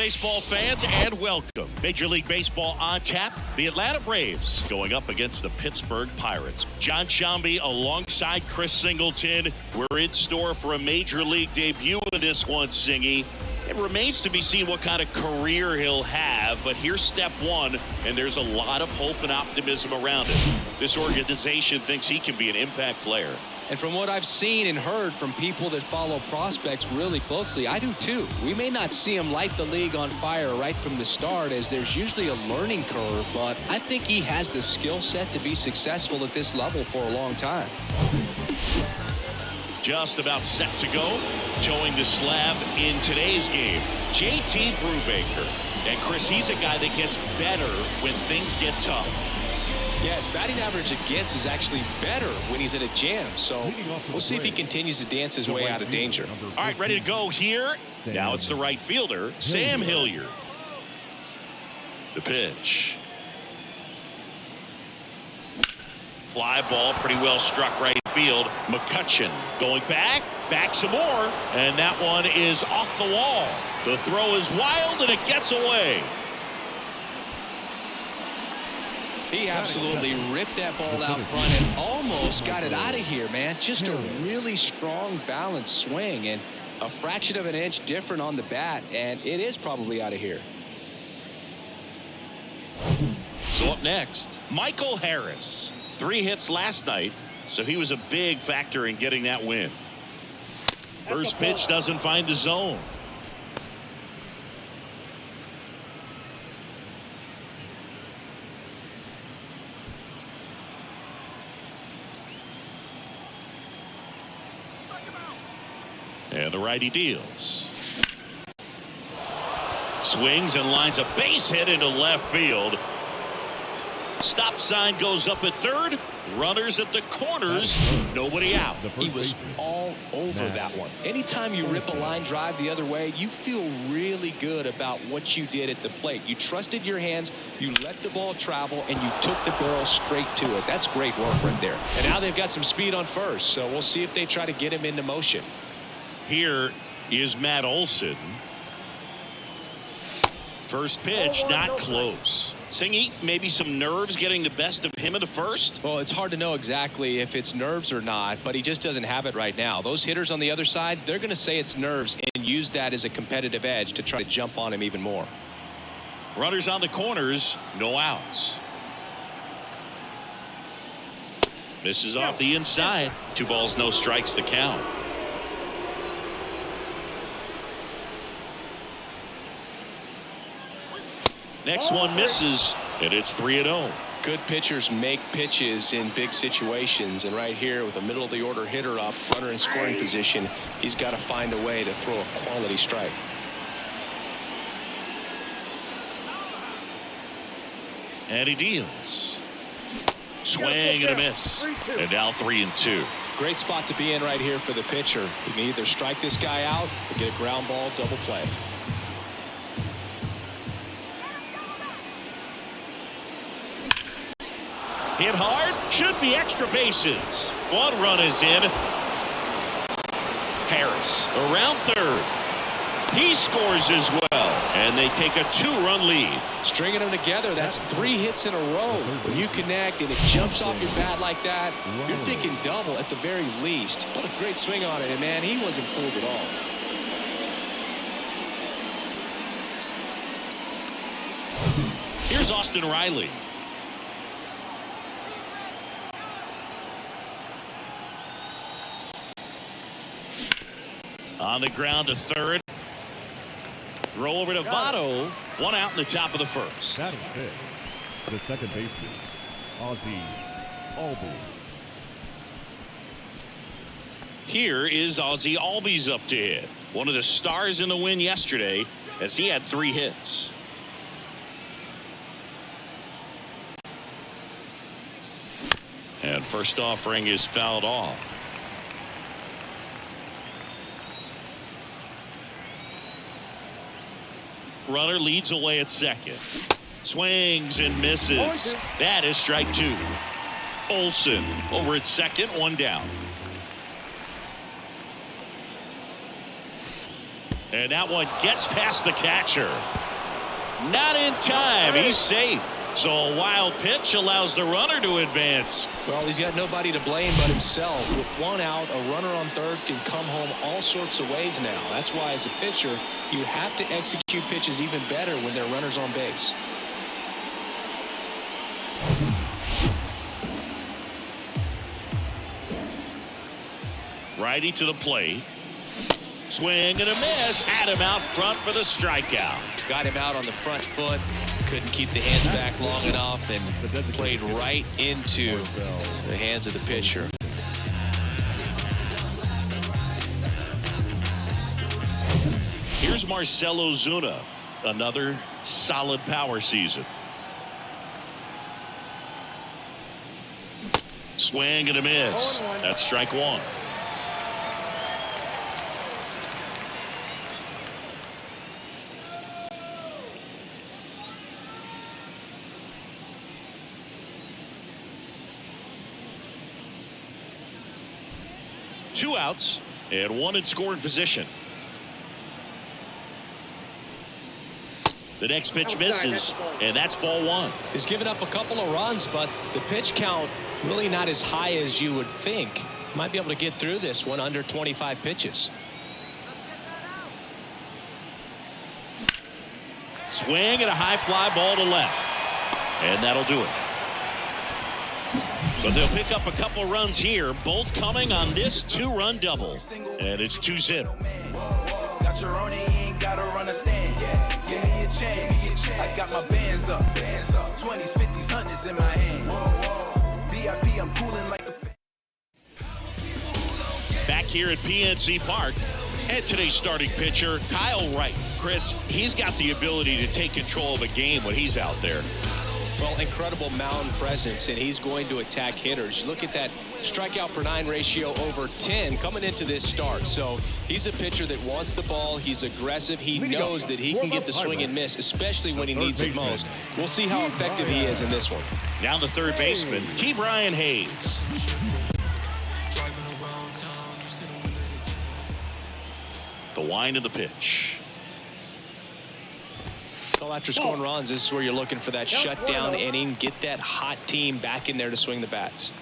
baseball fans, and welcome. Major League Baseball on tap. The Atlanta Braves going up against the Pittsburgh Pirates. John Sciambi alongside Chris Singleton. We're in store for a Major League debut in this one, Singy. It remains to be seen what kind of career he'll have, but here's step one, and there's a lot of hope and optimism around it. This organization thinks he can be an impact player. And from what I've seen and heard from people that follow prospects really closely, I do too. We may not see him light the league on fire right from the start, as there's usually a learning curve, but I think he has the skill set to be successful at this level for a long time. Just about set to go. Showing the slab in today's game, JT Brubaker. And Chris, he's a guy that gets better when things get tough. Yes, batting average against is actually better when he's in a jam. So we'll see if he continues to dance his way out of danger. All right, ready to go here. Now it's the right fielder, Sam Hilliard. The pitch. Fly ball, pretty well struck right field. McCutchen going back some more, and that one is off the wall. The throw is wild, and it gets away. He absolutely ripped that ball out front and almost got it out of here, man. Just a really strong balanced swing, and a fraction of an inch different on the bat, and it is probably out of here. So up next, Michael Harris. 3 hits last night, so he was a big factor in getting that win. First pitch doesn't find the zone. And the righty deals. Swings and lines a base hit into left field. Stop sign goes up at third. Runners at the corners. Nobody out. He was all over that one. Anytime you rip a line drive the other way, you feel really good about what you did at the plate. You trusted your hands, you let the ball travel, and you took the barrel straight to it. That's great work right there. And now they've got some speed on first, so we'll see if they try to get him into motion. Here is Matt Olson. First pitch, not close. Singy, maybe some nerves getting the best of him in the first? Well, it's hard to know exactly if it's nerves or not, but he just doesn't have it right now. Those hitters on the other side, they're going to say it's nerves and use that as a competitive edge to try to jump on him even more. Runners on the corners, no outs. Misses off the inside. 2 balls, no strikes to count. Next one misses, and it's 3-0. Good pitchers make pitches in big situations, and right here with a middle of the order hitter up, runner in scoring position, he's got to find a way to throw a quality strike. And he deals. Swing and a miss. And now 3-2. Great spot to be in right here for the pitcher. He can either strike this guy out or get a ground ball double play. Hit hard, should be extra bases. 1 run is in. Harris around third. He scores as well, and they take a 2-run lead. Stringing them together, that's 3 hits in a row. When you connect and it jumps off your bat like that, you're thinking double at the very least. What a great swing on it, and man, he wasn't fooled at all. Here's Austin Riley. On the ground to third. Throw over to Votto. 1 out in the top of the first. Batting fifth, the second baseman, Ozzie Albies. Here is Ozzie Albies up to hit. One of the stars in the win yesterday, as he had 3 hits. And first offering is fouled off. Runner leads away at second. Swings and misses. That is strike 2. Olson over at second, 1 down. And that one gets past the catcher. Not in time. He's safe. So a wild pitch allows the runner to advance. Well, he's got nobody to blame but himself. With one out, a runner on third can come home all sorts of ways now. That's why, as a pitcher, you have to execute pitches even better when there are runners on base. Righty to the plate. Swing and a miss. Had him out front for the strikeout. Got him out on the front foot. Couldn't keep the hands back long enough and played right into the hands of the pitcher. Here's Marcell Ozuna. Another solid power season. Swing and a miss. That's strike one. Two outs and one in scoring position. The next pitch misses, and that's ball one. He's given up a couple of runs, but the pitch count really not as high as you would think. Might be able to get through this one under 25 pitches. Swing and a high fly ball to left, and that'll do it. But they'll pick up a couple runs here, both coming on this two-run double. And it's 2-0. Got your own, ain't gotta run a stand. Give me a chance. I got my bands up. 20s, 50s, 100s in my hand. VIP, I'm cooling like a. Back here at PNC Park, and today's starting pitcher, Kyle Wright. Chris, he's got the ability to take control of a game when he's out there. Well, incredible mound presence, and he's going to attack hitters. Look at that strikeout per 9 ratio over 10 coming into this start. So he's a pitcher that wants the ball. He's aggressive. He knows that he can get the swing and miss, especially when he needs it most. We'll see how effective he is in this one. Down the third baseman, Ke'Bryan Hayes. The wind of the pitch. Well, after scoring runs, this is where you're looking for that shutdown inning. Get that hot team back in there to swing the bats.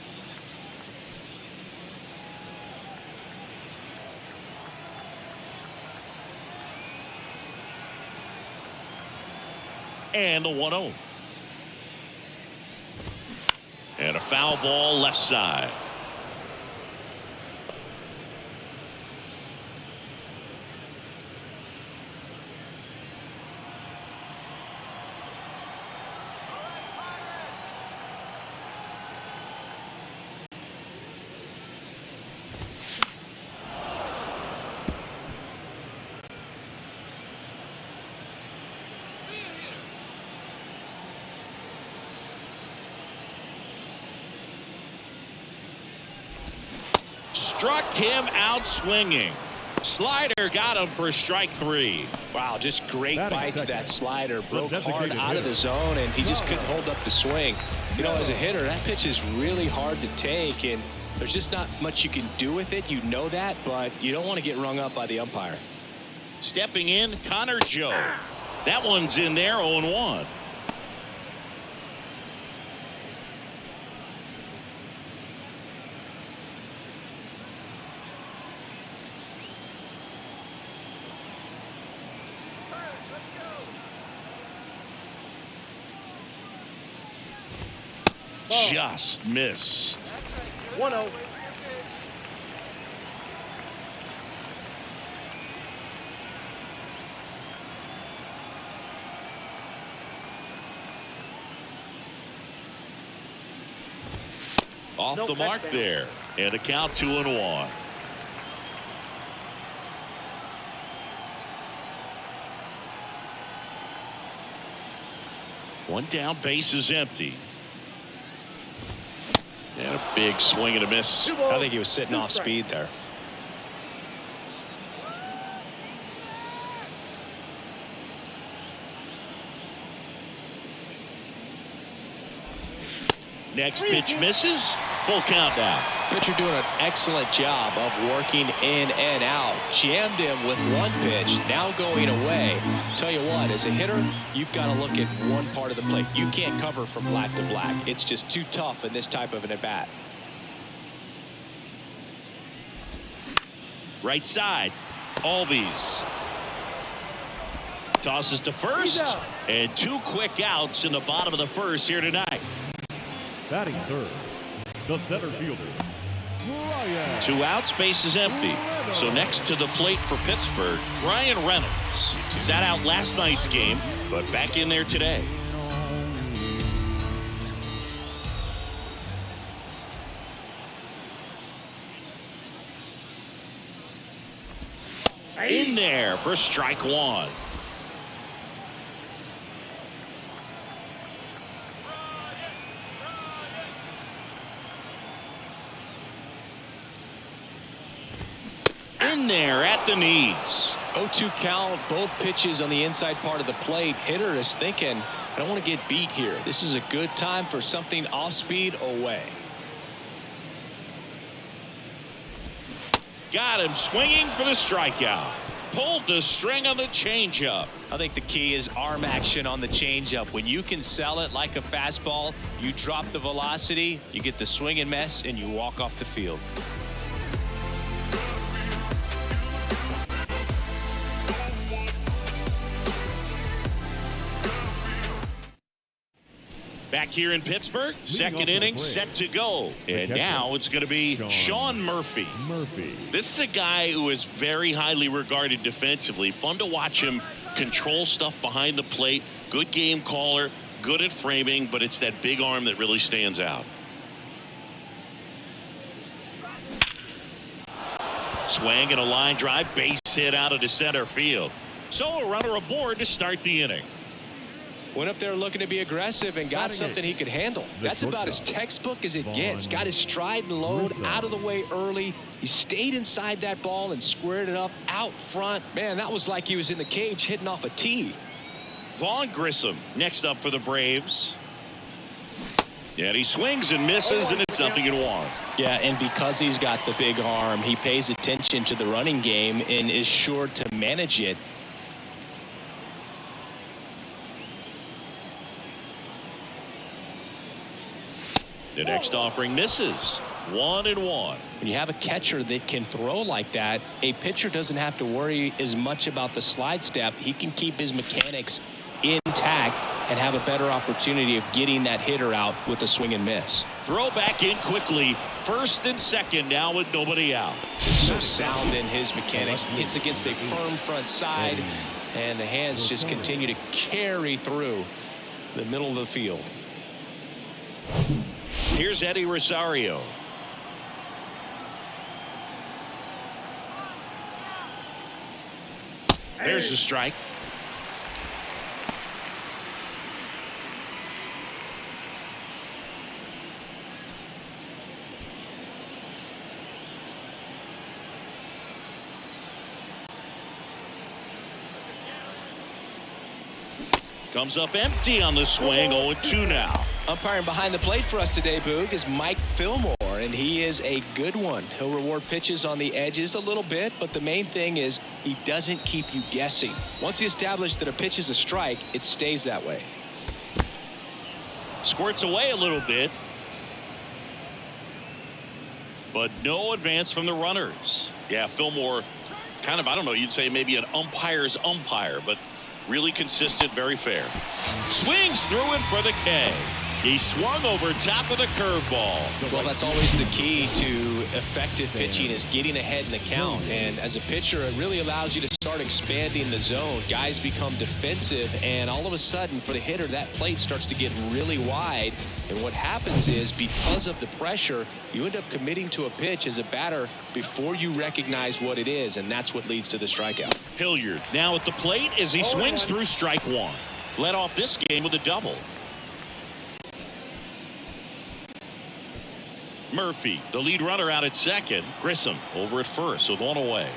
And the 1-0. And a foul ball left side. Struck him out swinging. Slider got him for strike 3. Wow, just great bite to that slider. Broke hard out of the zone, and he just couldn't hold up the swing. You know, as a hitter, that pitch is really hard to take, and there's just not much you can do with it. You know that, but you don't want to get rung up by the umpire. Stepping in, Connor Joe. That one's in there, 0-1. Just missed. 1-0. Off the mark there. And a count 2-1. One down, base is empty. And a big swing and a miss. I think he was sitting off speed there. Next pitch misses. Full count now. Pitcher doing an excellent job of working in and out. Jammed him with one pitch, now going away. Tell you what, as a hitter, you've got to look at one part of the plate. You can't cover from black to black. It's just too tough in this type of an at-bat. Right side, Albies tosses to first, and 2 quick outs in the bottom of the first here tonight. Batting third, the center fielder, Ryan. 2 outs, base is empty. So next to the plate for Pittsburgh, Ryan Reynolds. Sat out last night's game, but back in there today. In there for strike 1. In there at the knees. 0-2 count, both pitches on the inside part of the plate. Hitter is thinking, I don't want to get beat here. This is a good time for something off speed away. Got him swinging for the strikeout. Pulled the string on the changeup. I think the key is arm action on the changeup. When you can sell it like a fastball, you drop the velocity, you get the swing and miss, and you walk off the field. Back here in Pittsburgh, second inning set to go. And now it's going to be Sean Murphy. This is a guy who is very highly regarded defensively. Fun to watch him control stuff behind the plate. Good game caller, good at framing, but it's that big arm that really stands out. Swing and a line drive, base hit out of the center field. So a runner aboard to start the inning. Went up there looking to be aggressive and got something he could handle. That's about as textbook as it gets. Got his stride and load out of the way early. He stayed inside that ball and squared it up out front. Man, that was like he was in the cage hitting off a tee. Vaughn Grissom next up for the Braves. And he swings and misses, and it's 0-1. Yeah, and because he's got the big arm, he pays attention to the running game and is sure to manage it. The next offering misses. 1-1. When you have a catcher that can throw like that, a pitcher doesn't have to worry as much about the slide step. He can keep his mechanics intact and have a better opportunity of getting that hitter out with a swing and miss. Throw back in quickly. First and second now with nobody out. Just so sound in his mechanics. Hits against a firm front side, and the hands just continue to carry through the middle of the field. Here's Eddie Rosario. There's the strike. Comes up empty on the swing. 0-2 now. Umpiring behind the plate for us today, Boog, is Mike Fillmore, and he is a good one. He'll reward pitches on the edges a little bit, but the main thing is he doesn't keep you guessing. Once he establishes that a pitch is a strike, it stays that way. Squirts away a little bit, but no advance from the runners. Yeah, Fillmore, kind of, I don't know, you'd say maybe an umpire's umpire, but really consistent, very fair. Swings through it for the K. He swung over top of the curveball. Well, that's always the key to effective pitching, is getting ahead in the count. And as a pitcher, it really allows you to start expanding the zone. Guys become defensive, and all of a sudden, for the hitter, that plate starts to get really wide. And what happens is, because of the pressure, you end up committing to a pitch as a batter before you recognize what it is, and that's what leads to the strikeout. Hilliard now at the plate as he swings through strike 1. Led off this game with a double. Murphy, the lead runner, out at second. Grissom over at first with 1 away.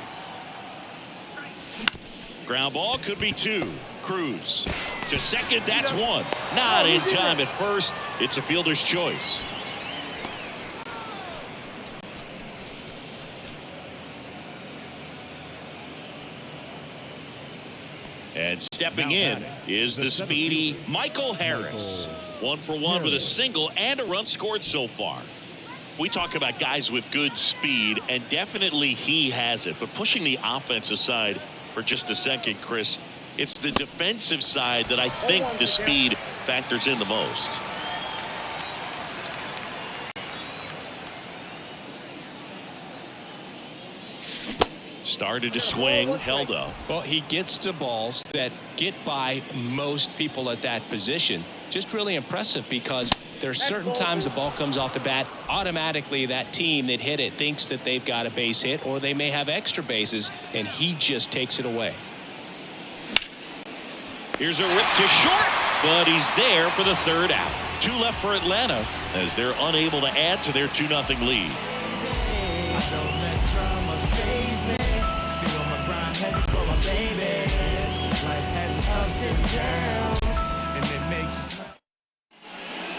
Ground ball, could be 2. Cruz to second, that's 1. Not in time at first. It's a fielder's choice. And stepping in is the speedy Michael Harris. 1 for 1 with a single and a run scored so far. We talk about guys with good speed, and definitely he has it. But pushing the offense aside for just a second, Chris, it's the defensive side that I think the speed factors in the most. Started to swing, held up. Well, he gets to balls that get by most people at that position. Just really impressive, because there's certain times the ball comes off the bat, automatically that team that hit it thinks that they've got a base hit, or they may have extra bases, and he just takes it away. Here's a rip to short, but he's there for the third out. 2 left for Atlanta as they're unable to add to their 2-0 lead.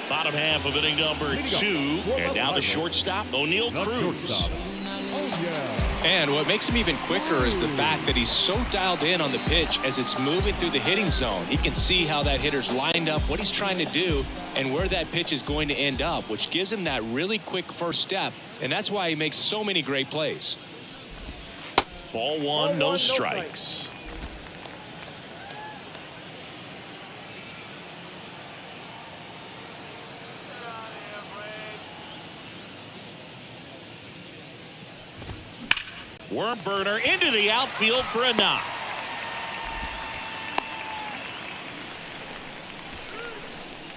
Bottom half of inning number 2, and now the shortstop, O'Neal Cruz. And what makes him even quicker is the fact that he's so dialed in on the pitch as it's moving through the hitting zone. He can see how that hitter's lined up, what he's trying to do, and where that pitch is going to end up, which gives him that really quick first step, and that's why he makes so many great plays. Ball 1, no strikes. Worm burner into the outfield for a knock.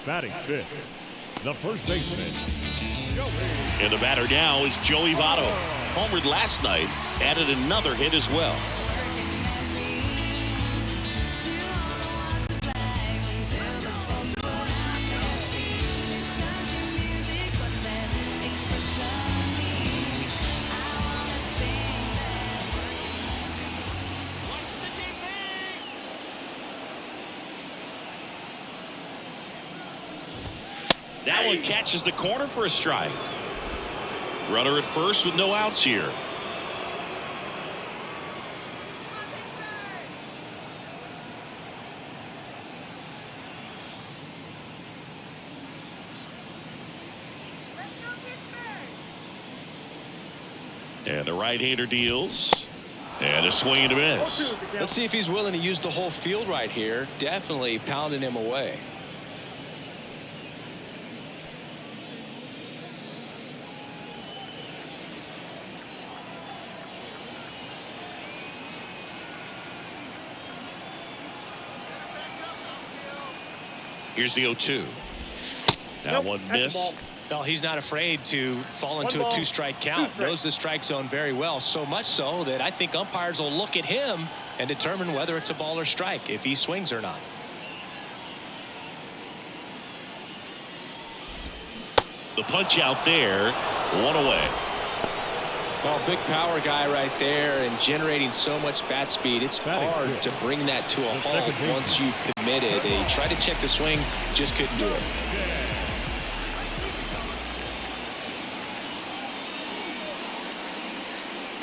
Batting fifth, the first baseman. And the batter now is Joey Votto. Homered last night, added another hit as well. That one catches the corner for a strike. Runner at first with no outs here. And the right-hander deals. And a swing and a miss. Let's see if he's willing to use the whole field right here. Definitely pounding him away. Here's the 0-2. That one missed. Well, he's not afraid to fall into a 2-strike count. Knows the strike zone very well, so much so that I think umpires will look at him and determine whether it's a ball or strike, if he swings or not. The punch out there, 1 away. Well, big power guy right there and generating so much bat speed. It's hard to bring that to a halt once you've committed. He tried to check the swing, just couldn't do it.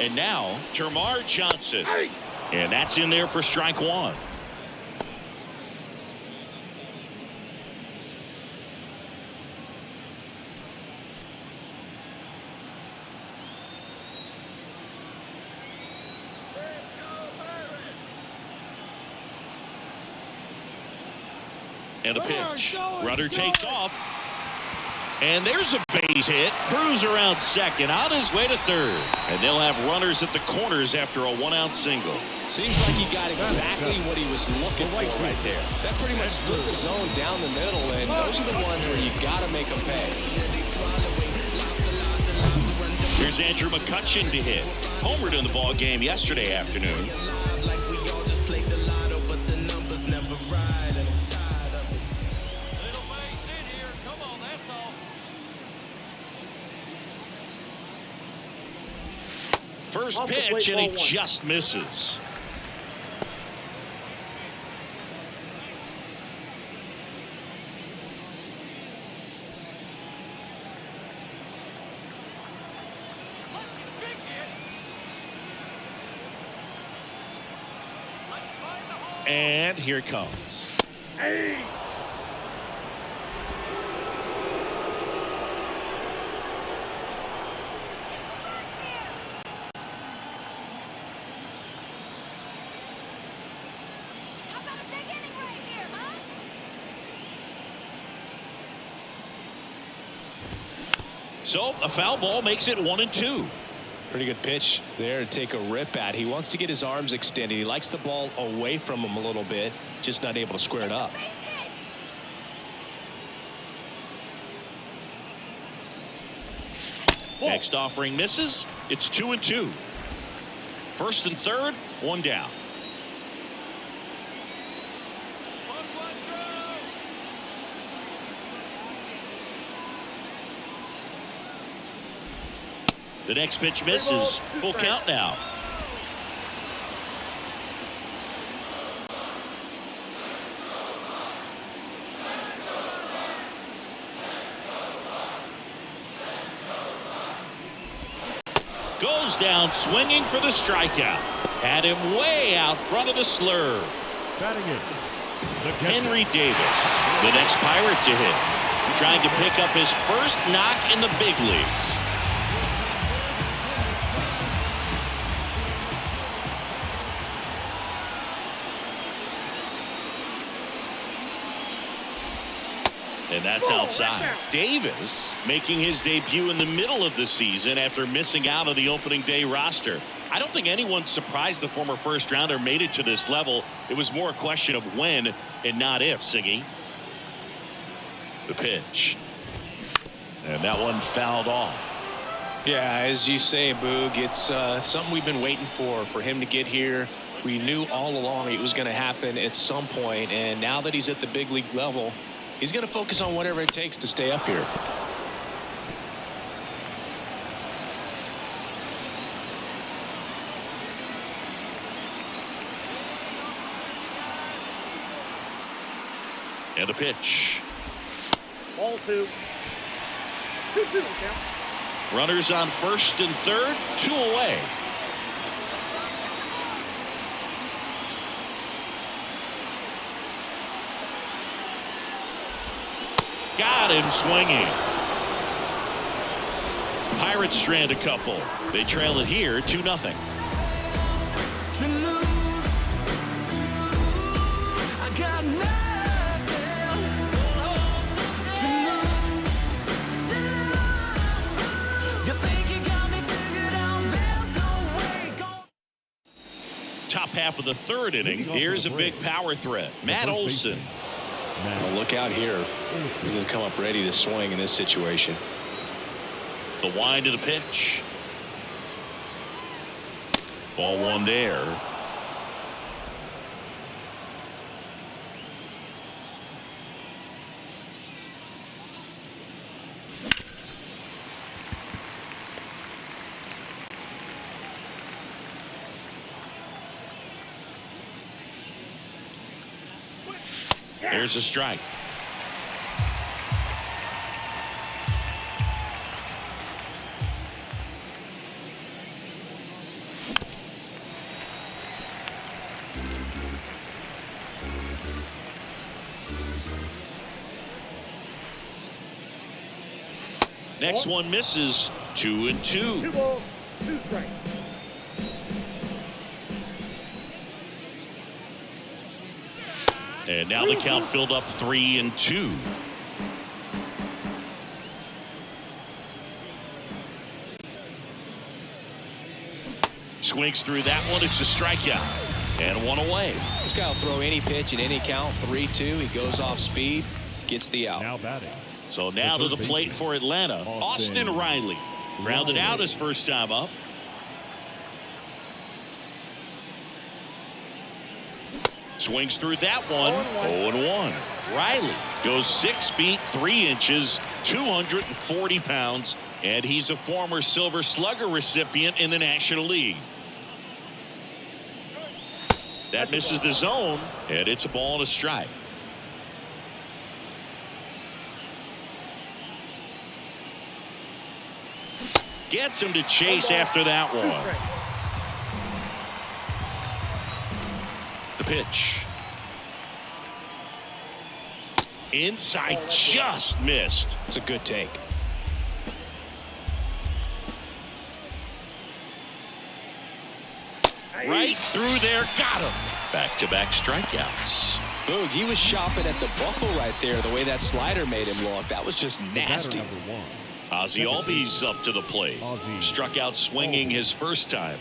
And now, Termarr Johnson. And that's in there for strike 1. And a pitch. Runner takes off. And there's a base hit. Cruz around second, on his way to third. And they'll have runners at the corners after a 1-out single. Seems like he got exactly what he was looking for right there. That pretty much split the zone down the middle, and those are the ones where you got to make them pay. Here's Andrew McCutchen to hit. Homered in the ball game yesterday afternoon. First pitch, and he just misses. And And here it comes. Hey. So a foul ball makes it 1-2. Pretty good pitch there to take a rip at. He wants to get his arms extended. He likes the ball away from him a little bit, just not able to square it up. Next offering misses. It's 2-2. First and third, one down. The next pitch misses. Full count now. Goes down swinging for the strikeout. Had him way out front of the slur. Batting it, Henry Davis, the next Pirate to hit. Trying to pick up his first knock in the big leagues. And that's outside. Davis making his debut in the middle of the season after missing out on the opening day roster. I don't think anyone surprised the former first rounder made it to this level. It was more a question of when and not if, Siggy. The pitch. And that one fouled off. Yeah, as you say, Boog, it's something we've been waiting for him to get here. We knew all along it was going to happen at some point, and now that he's at the big league level, he's going to focus on whatever it takes to stay up here. And a pitch. Ball 2. 2-2 count. Runners on first and third, 2 away. Got him swinging. Pirates strand a couple. They trail it here 2-0. Top half of the third inning. Here's a big power threat. Matt Olson. Well, look out here. He's going to come up ready to swing in this situation. The wind of the pitch. Ball one there. There's a strike. Next one misses. 2-2. 2 balls, 2 strikes. And now the count filled up 3-2. Swings through that one. It's a strikeout. And 1 away. This guy will throw any pitch in any count. 3-2. He goes off speed. Gets the out. Now batting. So now to the plate for Atlanta. Austin Riley. Grounded out his first time up. Swings through that one. 0-1. Riley goes 6 feet 3 inches, 240 pounds, and he's a former Silver Slugger recipient in the National League. That misses the zone, and it's a ball and a strike. Gets him to chase after that one. The pitch. Inside, just missed. It's a good take. Right through there, got him. Back-to-back strikeouts. Boog, he was shopping at the buckle right there, the way that slider made him look. That was just nasty. Ozzie Albies up to the plate. Struck out swinging his first time.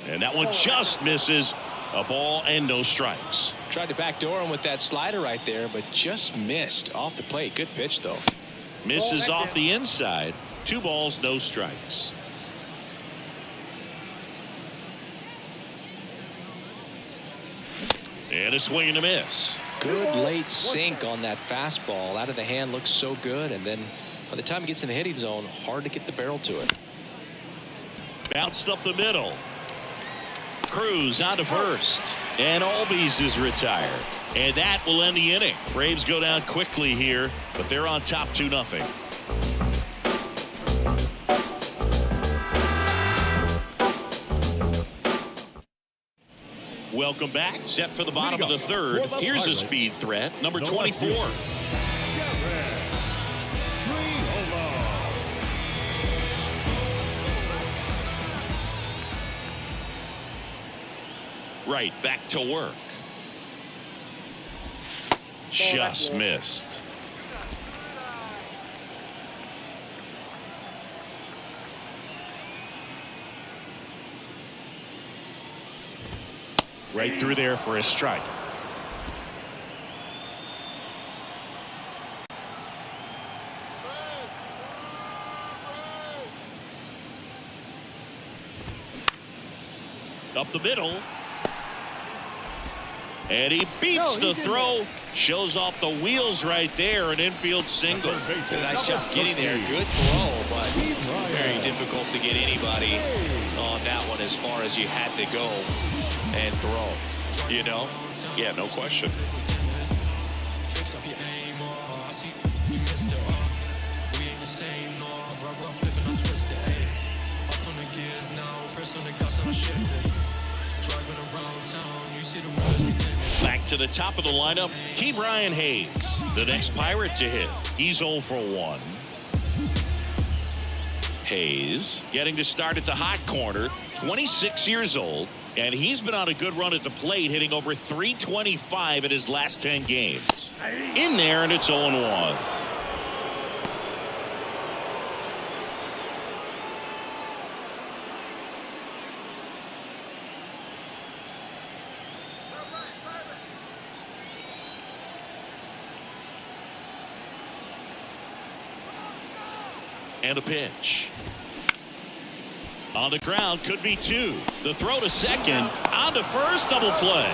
And that one just misses. A ball and no strikes. Tried to backdoor him with that slider right there, but just missed off the plate. Good pitch, though. Misses off the inside. 2 balls, no strikes. And a swing and a miss. Good late sink on that fastball. Out of the hand, looks so good. And then by the time it gets in the hitting zone, hard to get the barrel to it. Bounced up the middle. Cruz on to first. And Albies is retired. And that will end the inning. Braves go down quickly here, but they're on top 2-0. Welcome back. Set for the bottom of the third. Here's a speed threat. Number 24. Right, back to work. Just missed. Right through there for a strike. Up the middle. And he beats the throw. Shows off the wheels right there. An infield single. Nice job getting there. Good throw, but very difficult to get anybody on that one as far as you had to go and throw. You know? Yeah, no question. Back to the top of the lineup, Ke'Bryan Hayes, the next Pirate to hit. He's 0 for 1. Hayes getting to start at the hot corner, 26 years old, and he's been on a good run at the plate, hitting over .325 in his last 10 games. In there, and it's 0-1. And a pitch. On the ground, could be 2. The throw to second, on to first, double play.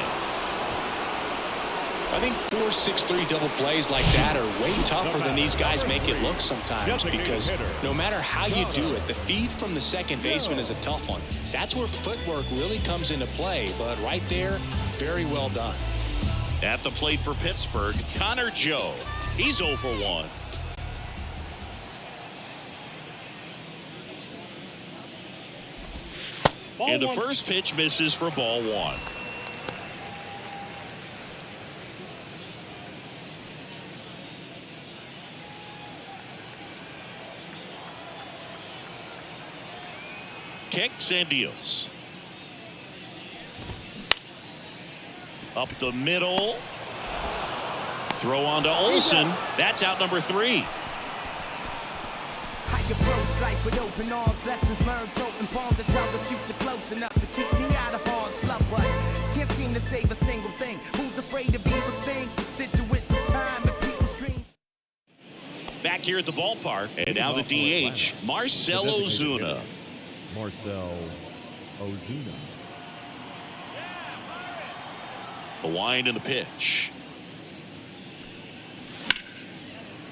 I think 4-6-3 double plays like that are way tougher than these guys make it look sometimes, because no matter how you do it, the feed from the second baseman is a tough one. That's where footwork really comes into play, but right there, very well done. At the plate for Pittsburgh, Connor Joe. He's 0 for 1. And the first pitch misses for ball 1. Kicks and deals. Up the middle. Throw on to Olsen. That's out number 3. Approach life with open arms, lessons learned, open palms, and tell the future close enough to keep me out of harm's club, but can't seem to save a single thing. Who's afraid of evil thing? Constituent to time and people's dreams. Back here at the ballpark, and now the DH, Marcell Ozuna. Marcell Ozuna. The wind and the pitch.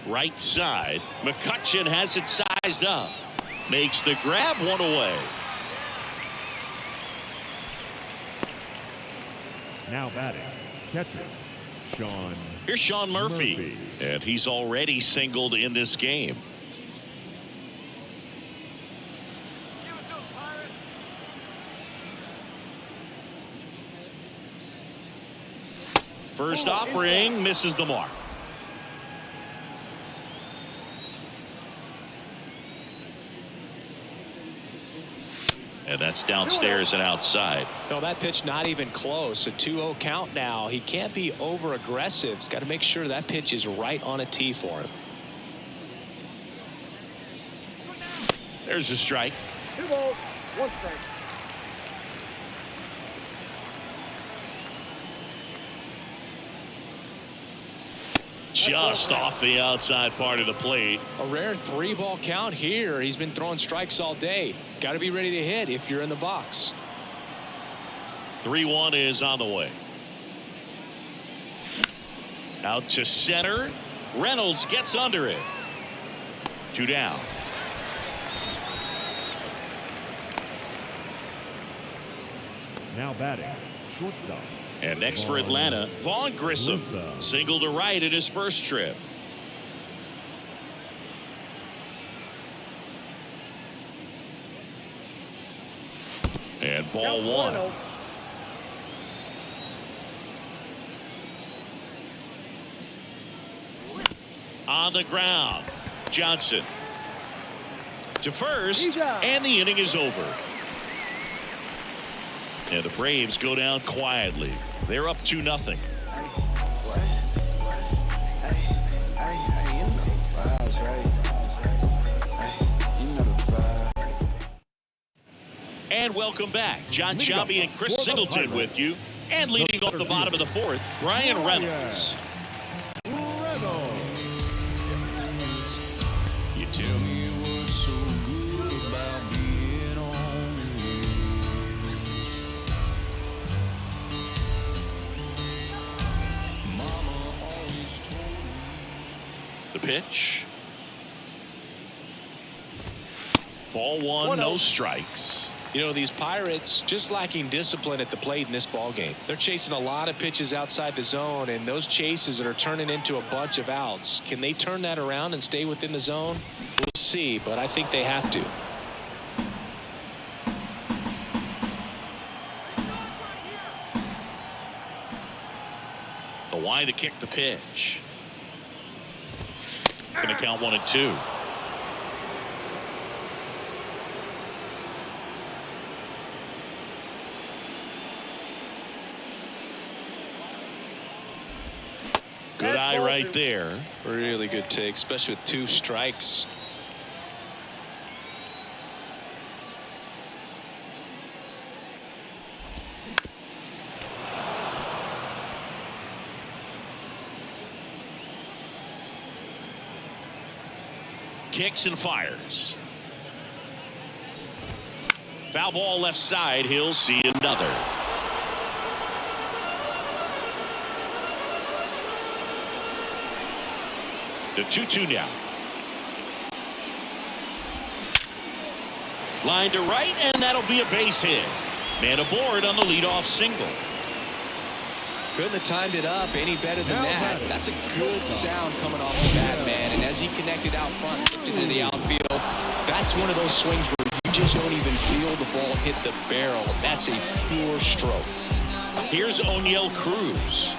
Right side. McCutchen has it sized up. Makes the grab, 1 away. Now batting, catcher, Sean. Here's Sean Murphy. And he's already singled in this game. First offering misses the mark. And that's downstairs and outside. No, that pitch not even close. A 2-0 count now. He can't be over aggressive. He's got to make sure that pitch is right on a tee for him. There's a strike. 2 balls, 1 strike. Just off the outside part of the plate. A rare 3-ball count here. He's been throwing strikes all day. Got to be ready to hit if you're in the box. 3-1 is on the way. Out to center. Reynolds gets under it. 2 down. Now batting, shortstop. And next for Atlanta, Vaughn Grissom. Single to right in his first trip. And ball 1. On the ground. Johnson to first, and the inning is over. And the Braves go down quietly. They're up 2-0. And welcome back. John Sciambi and Chris Singleton with you. And leading off the bottom of the 4th, Brian Reynolds. You tell me what's so good about being on Mama always told me. The pitch. Ball 1, no strikes. You know, these Pirates just lacking discipline at the plate in this ball game. They're chasing a lot of pitches outside the zone, and those chases that are turning into a bunch of outs. Can they turn that around and stay within the zone? We'll see, but I think they have to. The wide to kick the pitch. Going to count 1-2. Good eye right there. Really good take, especially with 2 strikes. Kicks and fires. Foul ball left side. He'll see another. The 2-2 now. Line to right, and that'll be a base hit. Man aboard on the leadoff single. Couldn't have timed it up any better than that. That's a good sound coming off the bat, man. And as he connected out front, lifted into the outfield, that's one of those swings where you just don't even feel the ball hit the barrel. That's a pure stroke. Here's O'Neill Cruz.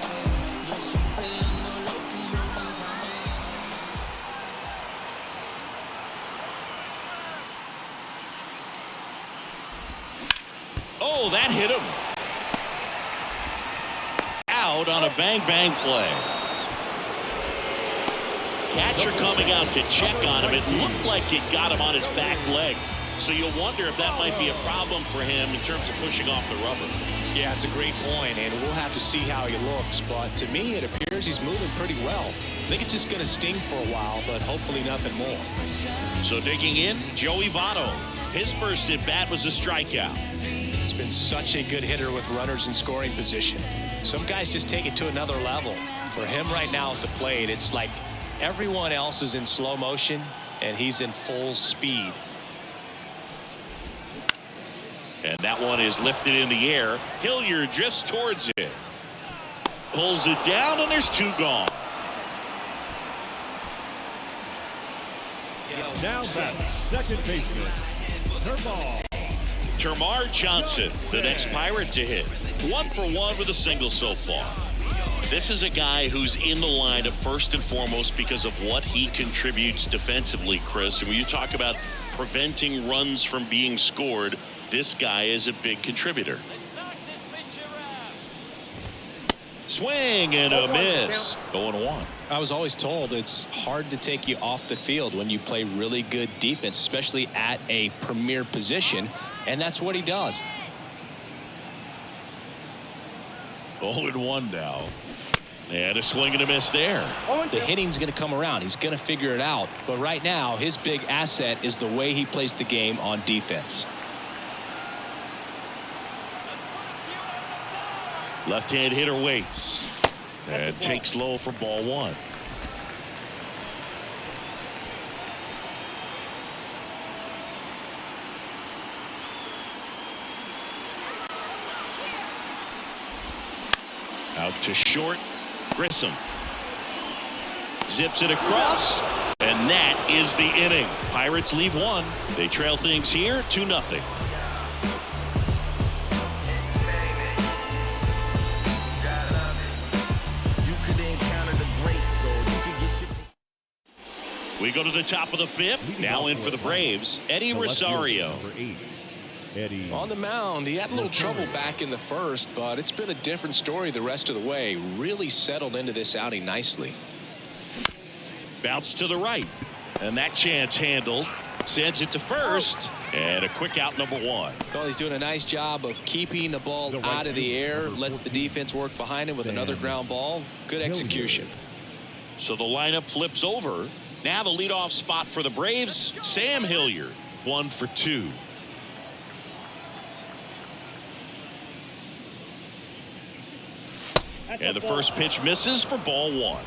Oh, that hit him. Out on a bang-bang play. Catcher coming out to check on him. It looked like it got him on his back leg. So you'll wonder if that might be a problem for him in terms of pushing off the rubber. Yeah, it's a great point, and we'll have to see how he looks. But to me, it appears he's moving pretty well. I think it's just going to sting for a while, but hopefully nothing more. So digging in, Joey Votto. His first at-bat was a strikeout. He's been such a good hitter with runners in scoring position. Some guys just take it to another level. For him right now at the plate, it's like everyone else is in slow motion, and he's in full speed. And that one is lifted in the air. Hilliard drifts towards it. Pulls it down, and there's 2 gone. Now back, second baseman, Termarr Johnson, the next Pirate to hit. 1 for 1 with a single so far. This is a guy who's in the lineup first and foremost because of what he contributes defensively, Chris. And when you talk about preventing runs from being scored, this guy is a big contributor. Swing and a miss. 0-1. I was always told it's hard to take you off the field when you play really good defense, especially at a premier position, and that's what he does. 0-1 now. And a swing and a miss there. The hitting's going to come around. He's going to figure it out. But right now, his big asset is the way he plays the game on defense. Left-hand hitter waits and takes low for ball 1. Out to short. Grissom zips it across, and that is the inning. Pirates lead 1. They trail things here 2-0. We go to the top of the 5th. Now in for the Braves, Eddie Rosario. Eddie. On the mound, he had a little trouble back in the first, but it's been a different story the rest of the way. Really settled into this outing nicely. Bounce to the right, and that chance handled. Sends it to first, and a quick out, number 1. Well, he's doing a nice job of keeping the ball out of the air. Lets the defense work behind him with another ground ball. Good execution. So the lineup flips over. Now the leadoff spot for the Braves, Sam Hilliard, 1 for 2. And the first pitch misses for ball 1.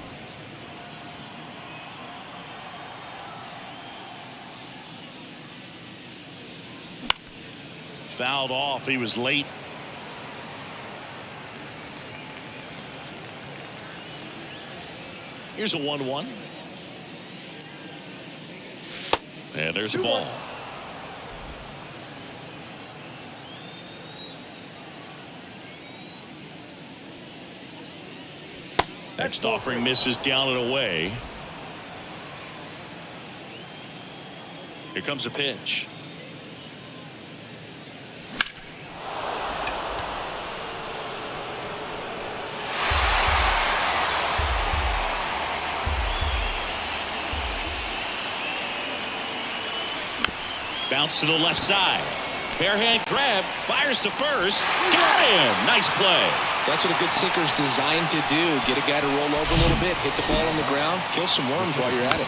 Fouled off. He was late. Here's a 1-1. And there's a ball. Next offering misses down and away. Here comes a pitch. Bounce to the left side. Barehand grab, fires to first. Got him. Nice play. That's what a good sinker's designed to do. Get a guy to roll over a little bit, hit the ball on the ground, kill some worms while you're at it.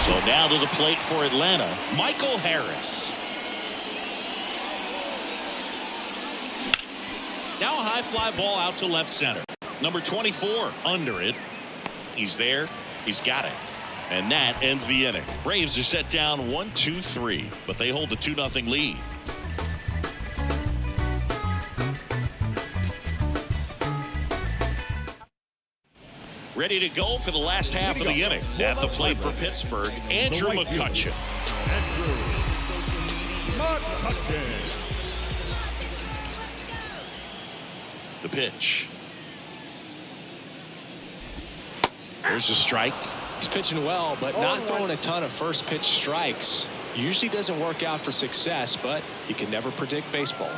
So now to the plate for Atlanta, Michael Harris. Now a high fly ball out to left center. Number 24 under it. He's there. He's got it. And that ends the inning. Braves are set down 1-2-3, but they hold a 2-0 lead. Ready to go for the last half of the inning. At the plate for Pittsburgh, Andrew McCutchen. The pitch. There's a strike. He's pitching well, but not throwing a ton of first pitch strikes. Usually doesn't work out for success, but you can never predict baseball.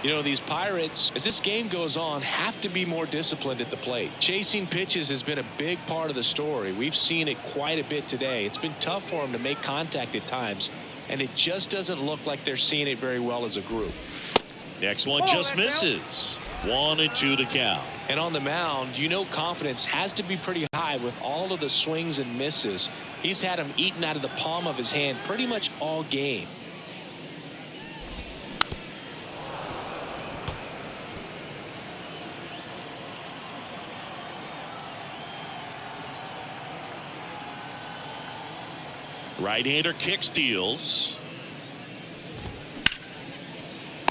You know, these Pirates, as this game goes on, have to be more disciplined at the plate. Chasing pitches has been a big part of the story. We've seen it quite a bit today. It's been tough for them to make contact at times, and it just doesn't look like they're seeing it very well as a group. Next one just misses. 1-2 to count. And on the mound, you know, confidence has to be pretty high with all of the swings and misses. He's had them eaten out of the palm of his hand pretty much all game. Right-hander kick steals.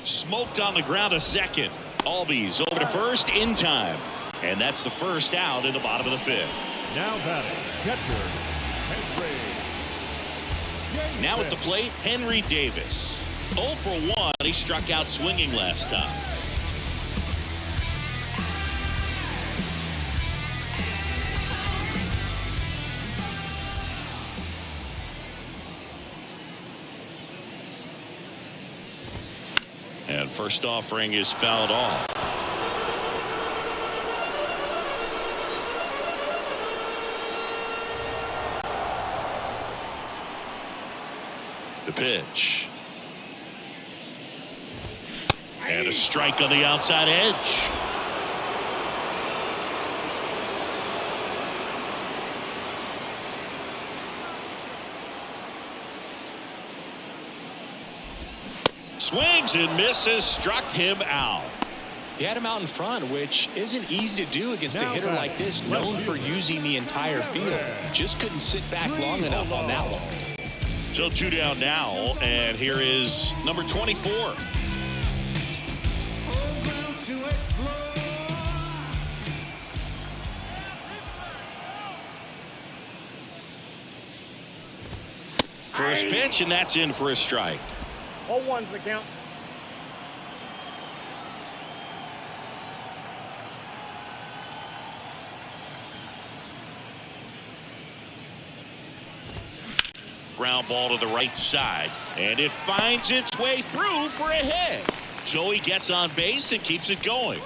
Smoked on the ground to second. Albies over to first in time. And that's the first out in the bottom of the 5th. Now batting, catcher, Henry. Now at the plate, Henry Davis. 0 for 1. He struck out swinging last time. And first offering is fouled off. The pitch. And a strike on the outside edge. Swings and misses, struck him out. He had him out in front, which isn't easy to do against a hitter like this, known for using the entire field. Just couldn't sit back long enough on that one. So 2 down now, and here is number 24. First pitch, and that's in for a strike. 0-1's the count. Ground ball to the right side, and it finds its way through for a hit. So he gets on base and keeps it going.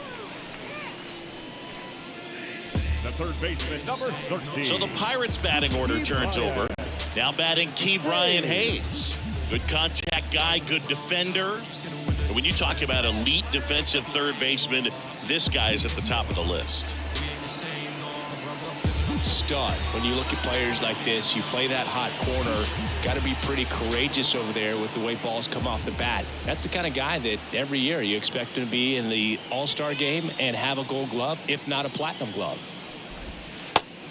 The third baseman, number 13. So the Pirates batting order turns over. Now batting Key Brian Hayes. Good contact guy, good defender. And when you talk about elite defensive third baseman, this guy is at the top of the list. Stud. When you look at players like this, you play that hot corner, got to be pretty courageous over there with the way balls come off the bat. That's the kind of guy that every year you expect him to be in the All-Star game and have a Gold Glove, if not a Platinum Glove.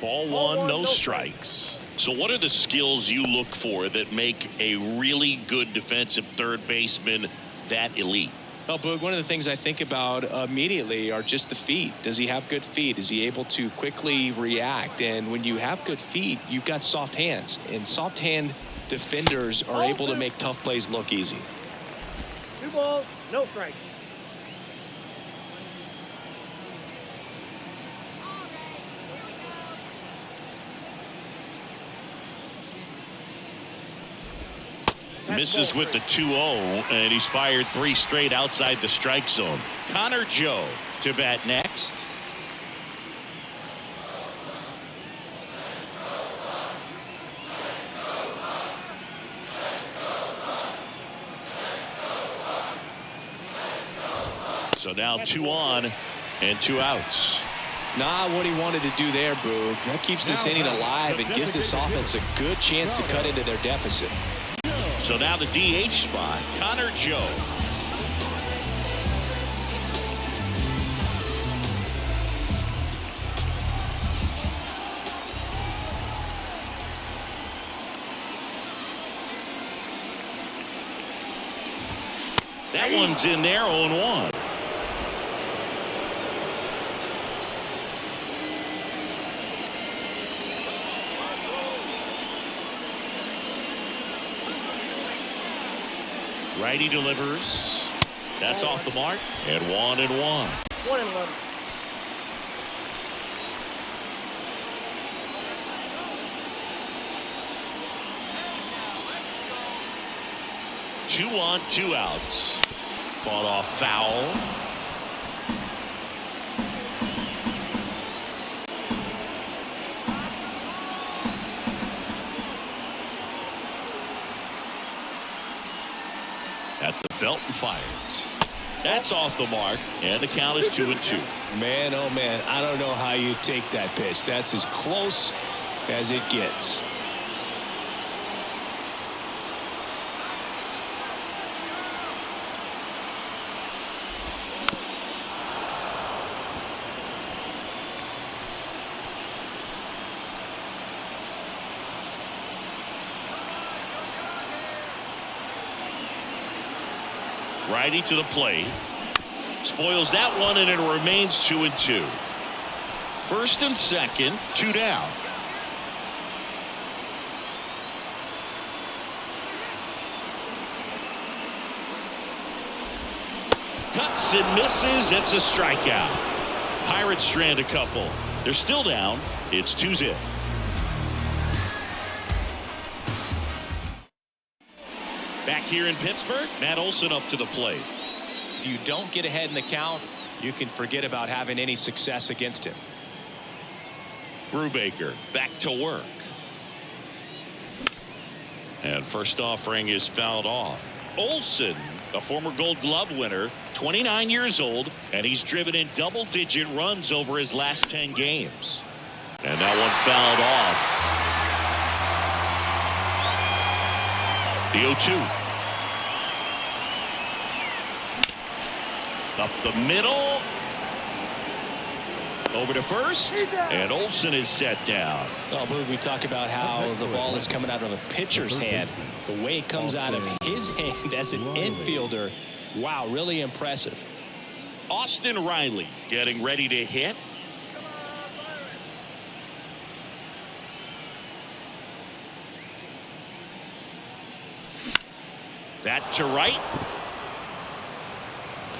Ball one, no strikes. So what are the skills you look for that make a really good defensive third baseman that elite? Well, Boog, one of the things I think about immediately are just the feet. Does he have good feet? Is he able to quickly react? And when you have good feet, you've got soft hands. And soft hand defenders are able to make tough plays look easy. 2 balls, no strikes. Misses with the 2-0, and he's fired 3 straight outside the strike zone. Connor Joe to bat next. So now 2 on and 2 outs. Not what he wanted to do there, Boog. That keeps this inning alive and gives this offense a good chance to cut into their deficit. So now the DH spot, Connor Joe. That one's in there, 0-1. Righty delivers. That's off the mark. And 1-1. 1-11. Two on, 2 outs. Fought off foul. At the belt and fires. That's off the mark, and the count is 2-2. Man, oh man, I don't know how you take that pitch. That's as close as it gets. Righty to the plate. Spoils that one, and it remains 2-2. First and second, 2 down. Cuts and misses. It's a strikeout. Pirates strand a couple. They're still down. It's 2-0. Back here in Pittsburgh, Matt Olson up to the plate. If you don't get ahead in the count, you can forget about having any success against him. Brubaker back to work. And first offering is fouled off. Olson, a former Gold Glove winner, 29 years old, and he's driven in double-digit runs over his last 10 games. And that one fouled off. The 0-2. Up the middle. Over to first. And Olson is set down. Well, Boog, we talk about how the ball is coming out of a pitcher's hand. The way it comes out of his hand as an infielder. Wow, really impressive. Austin Riley getting ready to hit. That to right.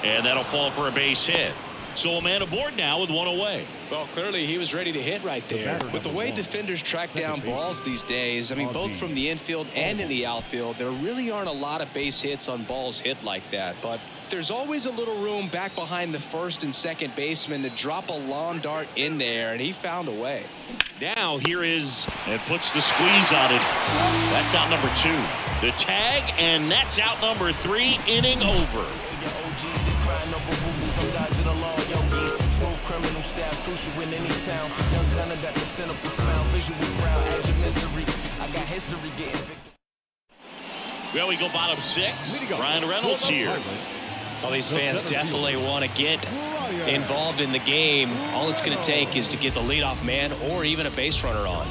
And that'll fall for a base hit. So a man aboard now with one away. Well, clearly he was ready to hit right there. With the way defenders track down balls these days, I mean, both from the infield and in the outfield, there really aren't a lot of base hits on balls hit like that. But there's always a little room back behind the first and second baseman to drop a lawn dart in there, and he found a way. Now here is, and puts the squeeze on it. That's out number 2. The tag, and that's out number 3. Inning over. Criminal style, crucial in any town. Young gunner got the cynical smile, visual proud, edge of mystery. I got history getting victim. Well, we go bottom 6. Ryan Reynolds here. Well, these fans definitely want to get involved in the game. All it's going to take is to get the leadoff man or even a base runner on.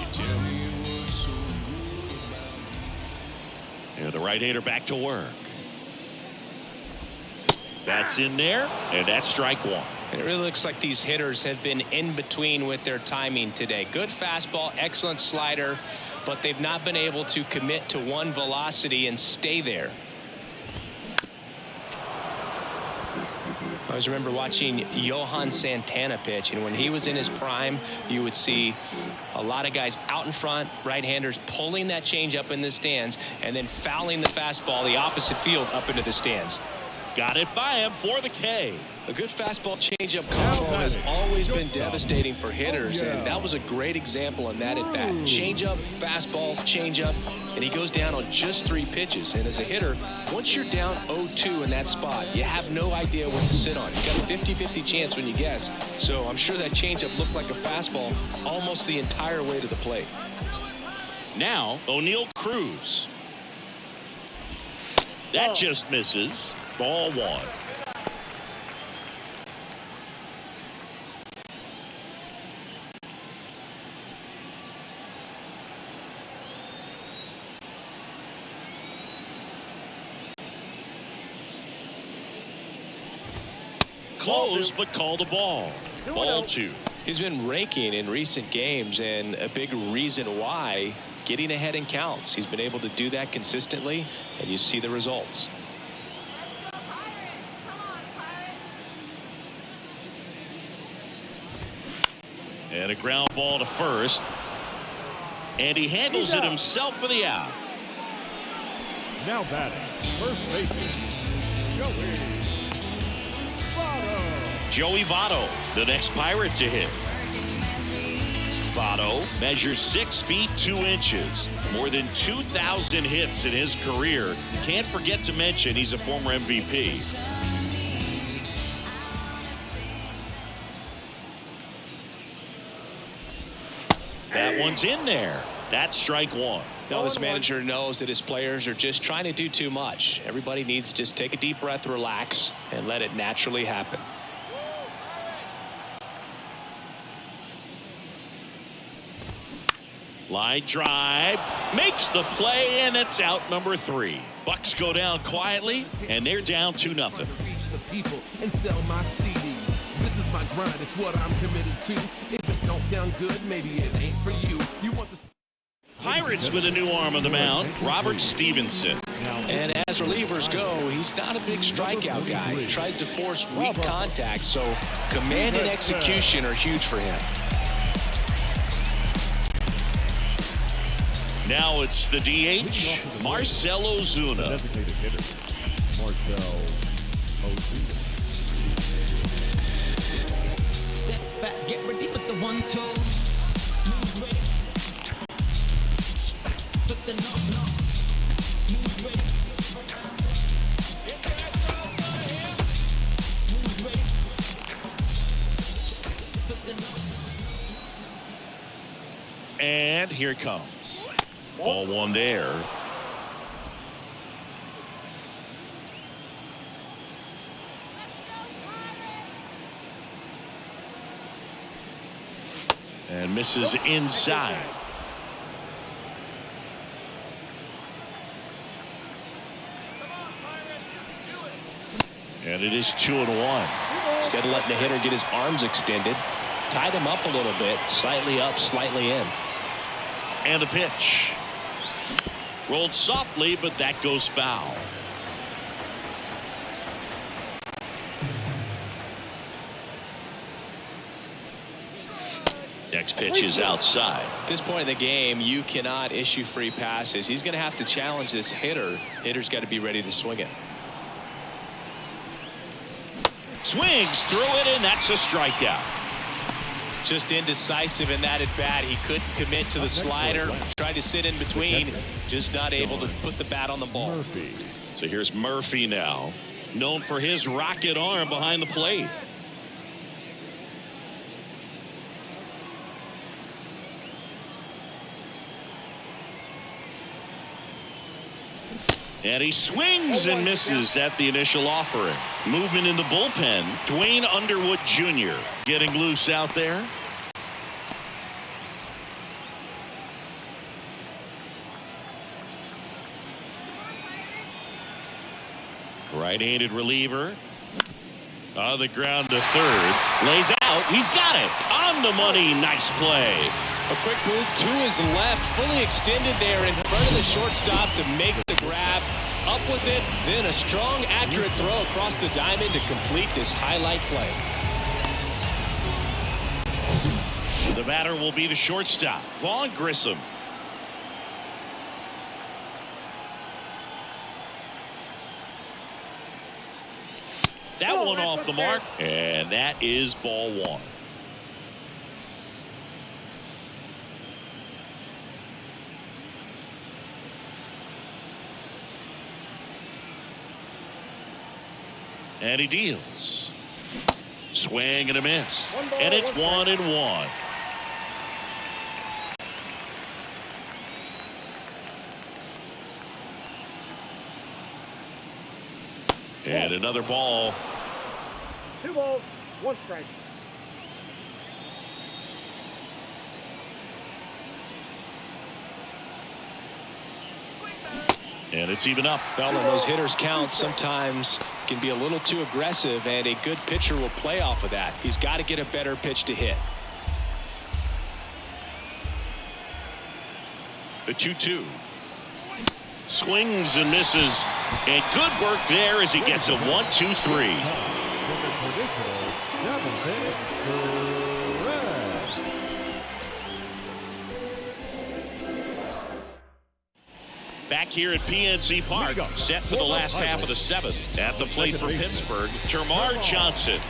And the right-hander back to work. That's in there, and that's strike 1. And it really looks like these hitters have been in between with their timing today. Good fastball, excellent slider, but they've not been able to commit to one velocity and stay there. I always remember watching Johan Santana pitch, and when he was in his prime, you would see a lot of guys out in front, right-handers pulling that change up in the stands and then fouling the fastball the opposite field up into the stands. Got it by him for the K. A good fastball changeup combo has always been devastating for hitters, and that was a great example in that at bat. Changeup, fastball, changeup, and he goes down on just 3 pitches. And as a hitter, once you're down 0-2 in that spot, you have no idea what to sit on. You got a 50-50 chance when you guess. So I'm sure that changeup looked like a fastball almost the entire way to the plate. Now O'Neal Cruz. That just misses. Ball 1. Close, but called a ball. Ball 2. He's been raking in recent games, and a big reason why, getting ahead in counts. He's been able to do that consistently, and you see the results. And a ground ball to first. And he handles it himself for the out. Now batting, first baseman, Joey Votto, the next Pirate to hit. Votto measures 6 feet 2 inches. More than 2,000 hits in his career. Can't forget to mention he's a former MVP. That one's in there. That's strike 1. Now this manager knows that his players are just trying to do too much. Everybody needs to just take a deep breath, relax, and let it naturally happen. Line drive, makes the play, and it's out number 3. Bucks go down quietly, and they're down 2-0. People and sell my CDs. This is my grind, it's what I'm committed to. If it don't sound good, maybe it ain't for you. You want the Pirates with a new arm on the mound, Robert Stevenson. And as relievers go, he's not a big strikeout guy. He tries to force weak contact, so command and execution are huge for him. Now it's the DH, Marcell Ozuna. Designated hitter, Marcell Ozuna. Step back, get ready for the 1-2. Put the knock. Move ready. And here it comes. Ball one there. And misses inside. And it is 2-1. Instead of letting the hitter get his arms extended, tied him up a little bit, slightly up, slightly in. And a pitch. Rolled softly, but that goes foul. Next pitch is outside. At this point in the game, you cannot issue free passes. He's going to have to challenge this hitter. Hitter's got to be ready to swing it. Swings through it, and that's a strikeout. Just indecisive in that at bat. He couldn't commit to the slider. Tried to sit in between. Just not able to put the bat on the ball. So here's Murphy now, known for his rocket arm behind the plate. And he swings and misses at the initial offering. Movement in the bullpen. Dwayne Underwood Jr. getting loose out there. Right-handed reliever. On the ground to third. Lays out. He's got it. On the money. Nice play. A quick move to his left, fully extended there in front of the shortstop to make the grab. Up with it, then a strong, accurate throw across the diamond to complete this highlight play. The batter will be the shortstop, Vaughn Grissom. That one off the mark, and that is ball one. And he deals. Swing and a miss. And it's 1-1. And another ball. 2 balls, 1 strike. And it's even up. Well, and those hitters count sometimes can be a little too aggressive, and a good pitcher will play off of that. He's got to get a better pitch to hit. The 2-2. Swings and misses. And good work there as he gets a 1-2-3. Back here at PNC Park, set for the last half of the 7th. At the plate for Pittsburgh, Termarr Johnson.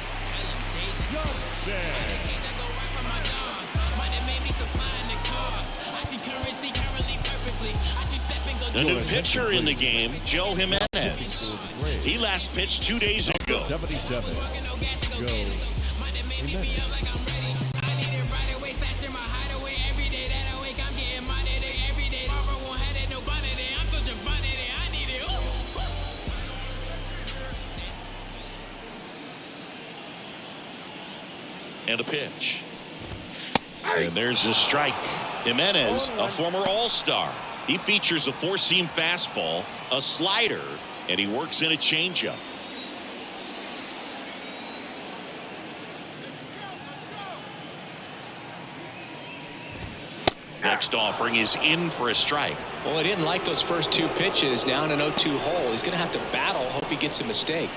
The new pitcher in the game, Joe Jimenez. He last pitched 2 days ago. 77. Joe Jimenez. And a pitch. And there's a strike. Jimenez, a former All-Star. He features a 4-seam fastball, a slider, and he works in a changeup. Next offering is in for a strike. Well, he didn't like those first 2 pitches. Now in an 0-2 hole. He's going to have to battle. Hope he gets a mistake.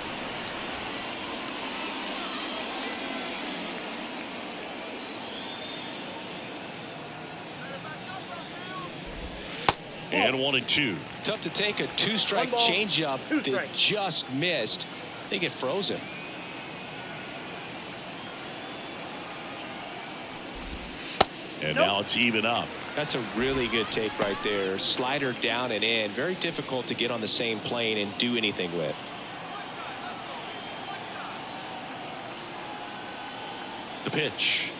And 1-2. Tough to take a 2-strike changeup that just missed. I think it froze him. And now it's even up. That's a really good take right there. Slider down and in. Very difficult to get on the same plane and do anything with. The pitch.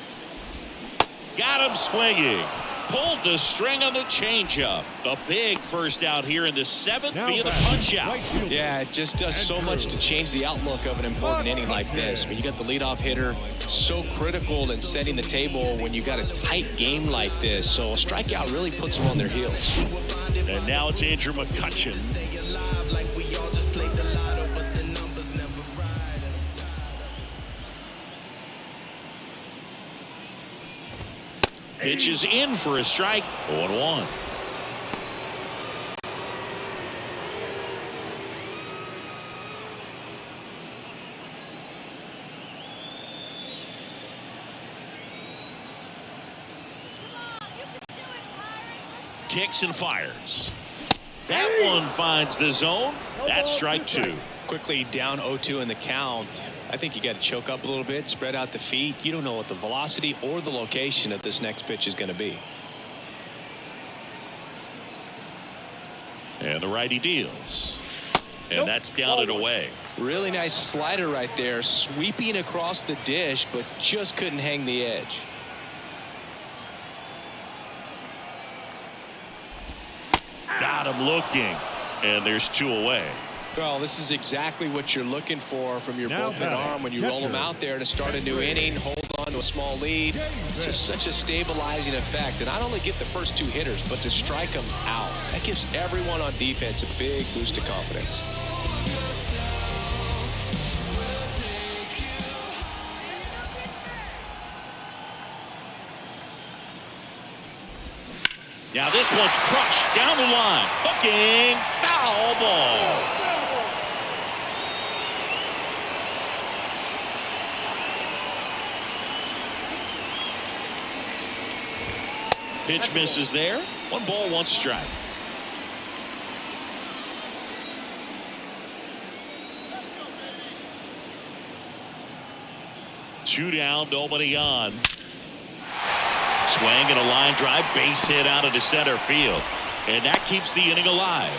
Got him swinging. Pulled the string on the changeup. A big first out here in the 7th via the punch out. Yeah, it just does so much to change the outlook of an important inning like this. I mean, you got the leadoff hitter, so critical in setting the table when you got a tight game like this. So a strikeout really puts them on their heels. And now it's Andrew McCutchen. Pitch is in for a strike. 0-1. Kicks and fires. That one finds the zone. That's strike 2. Quickly down 0-2 in the count. I think you got to choke up a little bit, spread out the feet. You don't know what the velocity or the location of this next pitch is going to be. And the righty deals. And that's down and away. Really nice slider right there, sweeping across the dish, but just couldn't hang the edge. Got him looking. And there's 2 away. Well, this is exactly what you're looking for from your bullpen arm when you roll them out there to start a new inning, hold on to a small lead. Just such a stabilizing effect. And not only get the first 2 hitters, but to strike them out. That gives everyone on defense a big boost of confidence. Now this one's crushed down the line. Hooking. Foul ball. Pitch misses there. 1 ball, 1 strike. Two down, nobody on. Swing and a line drive, base hit out of the center field. And that keeps the inning alive.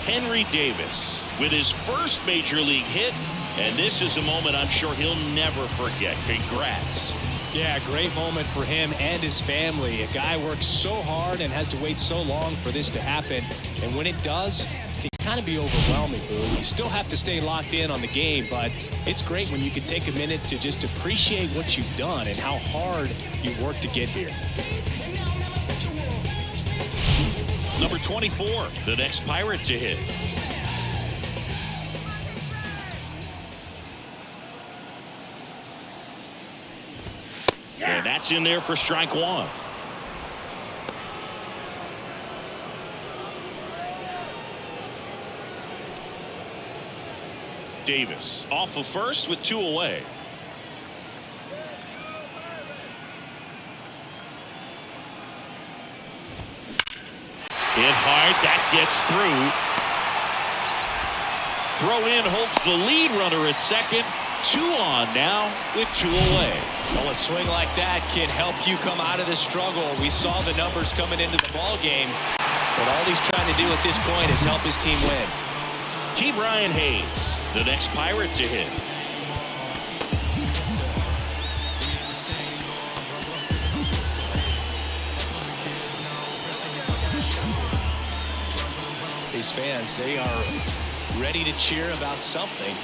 Henry Davis with his first major league hit. And this is a moment I'm sure he'll never forget. Congrats. Yeah, great moment for him and his family. A guy works so hard and has to wait so long for this to happen. And when it does, it can kind of be overwhelming. You still have to stay locked in on the game, but it's great when you can take a minute to just appreciate what you've done and how hard you worked to get here. Number 24, the next Pirate to hit. And that's in there for strike 1. Davis off of first with 2 away. Hit hard, that gets through. Throw in holds the lead runner at second. 2 on now with 2 away. Well, a swing like that can help you come out of the struggle. We saw the numbers coming into the ball game, but all he's trying to do at this point is help his team win. Key Brian Hayes, the next Pirate to hit. These fans, they are ready to cheer about something.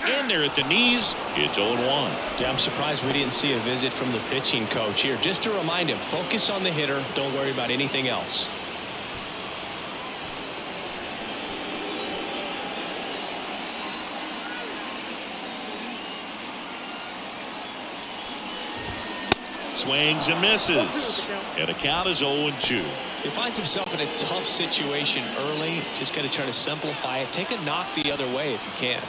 In there at the knees, it's 0-1. Yeah, I'm surprised we didn't see a visit from the pitching coach here. Just to remind him, focus on the hitter. Don't worry about anything else. Swings and misses. And the count is 0-2. He finds himself in a tough situation early. Just got to try to simplify it. Take a knock the other way if you can.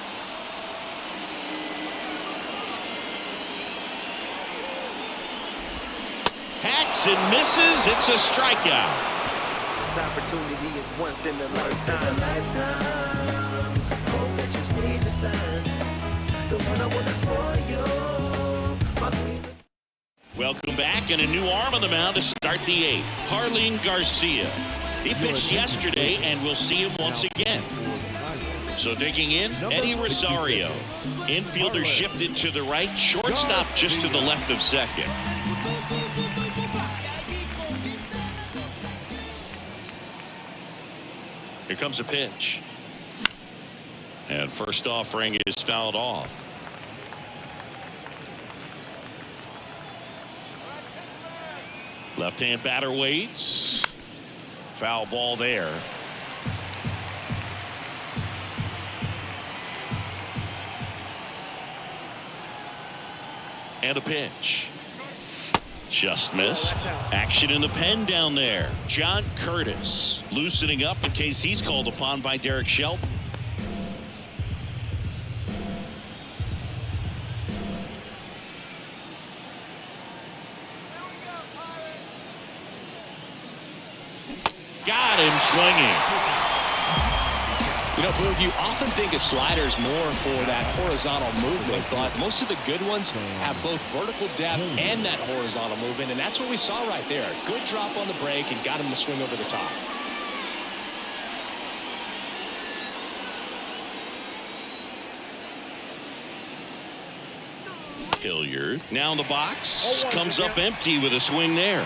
Hacks and misses. It's a strikeout. This opportunity is once in a lifetime. Hope that you see the signs. The one I want to spoil you. Welcome back, and a new arm on the mound to start the 8th. Harleen Garcia. He pitched yesterday, and we'll see him once again. So digging in, Eddie Rosario. Infielder shifted to the right, shortstop just to the left of second. Here comes a pitch. And first offering is fouled off. Left-hand batter waits. Foul ball there. And a pitch. Just missed. Action in the pen down there. John Curtis loosening up in case he's called upon by Derek Shelton. Got him swinging. You know, Boog, you often think of sliders more for that horizontal movement, but most of the good ones have both vertical depth and that horizontal movement, and that's what we saw right there. Good drop on the break and got him to swing over the top. Hilliard now in the box. Comes up empty with a swing there.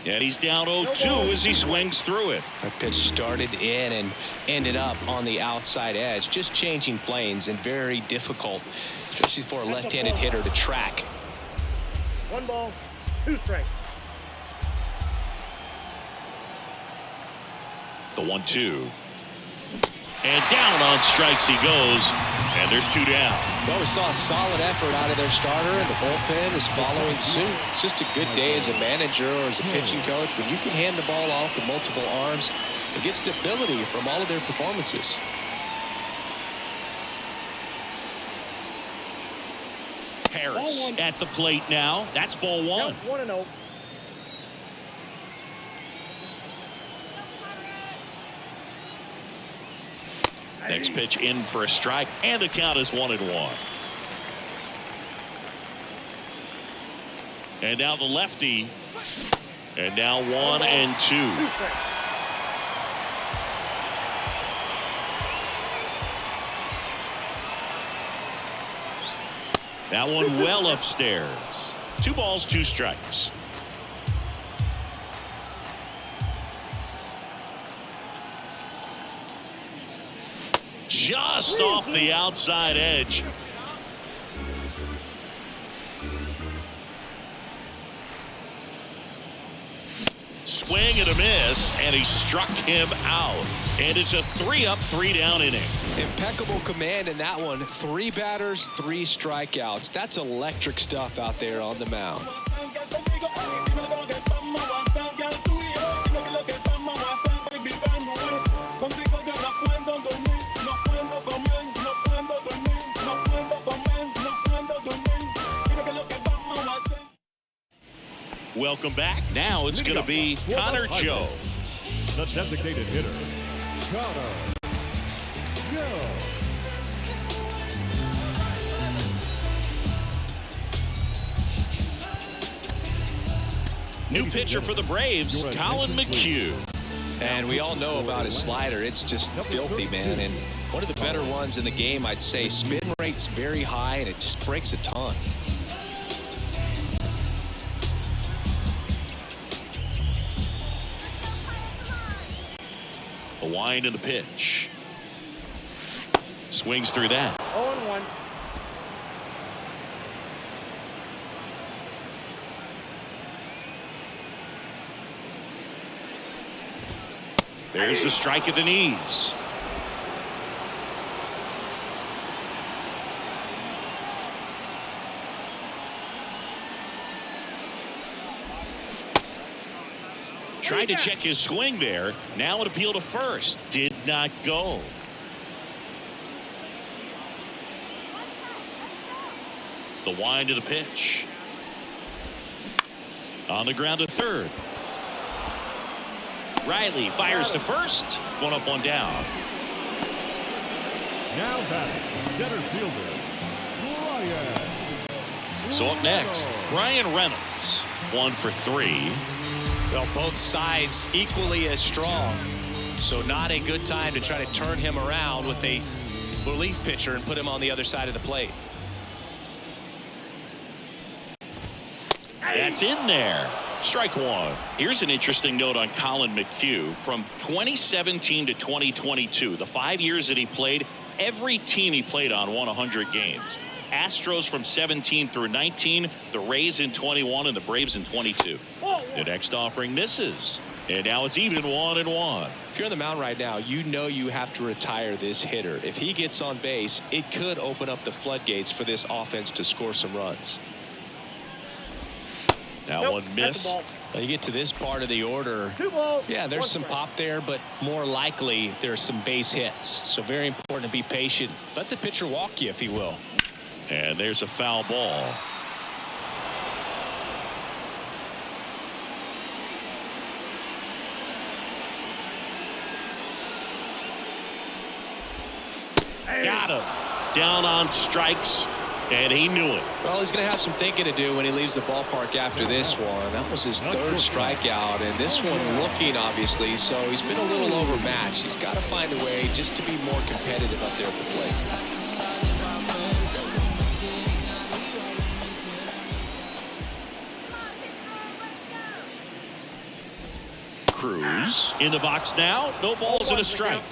And he's down 0-2 as he swings through it. That pitch started in and ended up on the outside edge, just changing planes, and very difficult, especially for a left-handed hitter to track. 1 ball, 2 strikes. The 1-2. And down on strikes he goes. And there's 2 down. Well, we saw a solid effort out of their starter, and the bullpen is following suit. It's just a good day as a manager or as a pitching coach when you can hand the ball off to multiple arms and get stability from all of their performances. Harris at the plate now. That's ball 1. 1-0. Next pitch in for a strike, and the count is 1-1. And now the lefty. And now 1-2. That one well upstairs. 2 balls, 2 strikes. Just off the outside edge. Swing and a miss, and he struck him out. And it's a 3-up, 3-down inning. Impeccable command in that one. 3 batters, 3 strikeouts. That's electric stuff out there on the mound. Welcome back. Now it's going to be Connor Joe. The designated hitter, Connor Joe. New pitcher for the Braves, Colin McHugh. And we all know about his slider. It's just filthy, man. And one of the better ones in the game, I'd say. Spin rate's very high, and it just breaks a ton. The wind and the pitch. Swings through that. 0-1. There's the strike at the knees. Tried to check his swing there. Now an appeal to first. Did not go. The wind of the pitch. On the ground to third. Riley fires to first. One up, one down. Now batting, center fielder, Brian. So up next, Brian Reynolds. 1 for 3. Well, both sides equally as strong. So not a good time to try to turn him around with a relief pitcher and put him on the other side of the plate. That's in there. Strike one. Here's an interesting note on Colin McHugh. From 2017 to 2022, the 5 years that he played, every team he played on won 100 games. Astros from 17 through 19, the Rays in 21, and the Braves in 22. The next offering misses. And now it's even 1-1. If you're on the mound right now, you know you have to retire this hitter. If he gets on base, it could open up the floodgates for this offense to score some runs. That one missed. Well, you get to this part of the order. Yeah, there's some pop there, but more likely there's some base hits. So very important to be patient. Let the pitcher walk you if he will. And there's a foul ball. Got him. Down on strikes, and he knew it. Well, he's going to have some thinking to do when he leaves the ballpark after this one. That was his third strikeout, and this one looking, obviously, so he's been a little overmatched. He's got to find a way just to be more competitive up there at the plate. Cruz in the box now. No balls and a strike.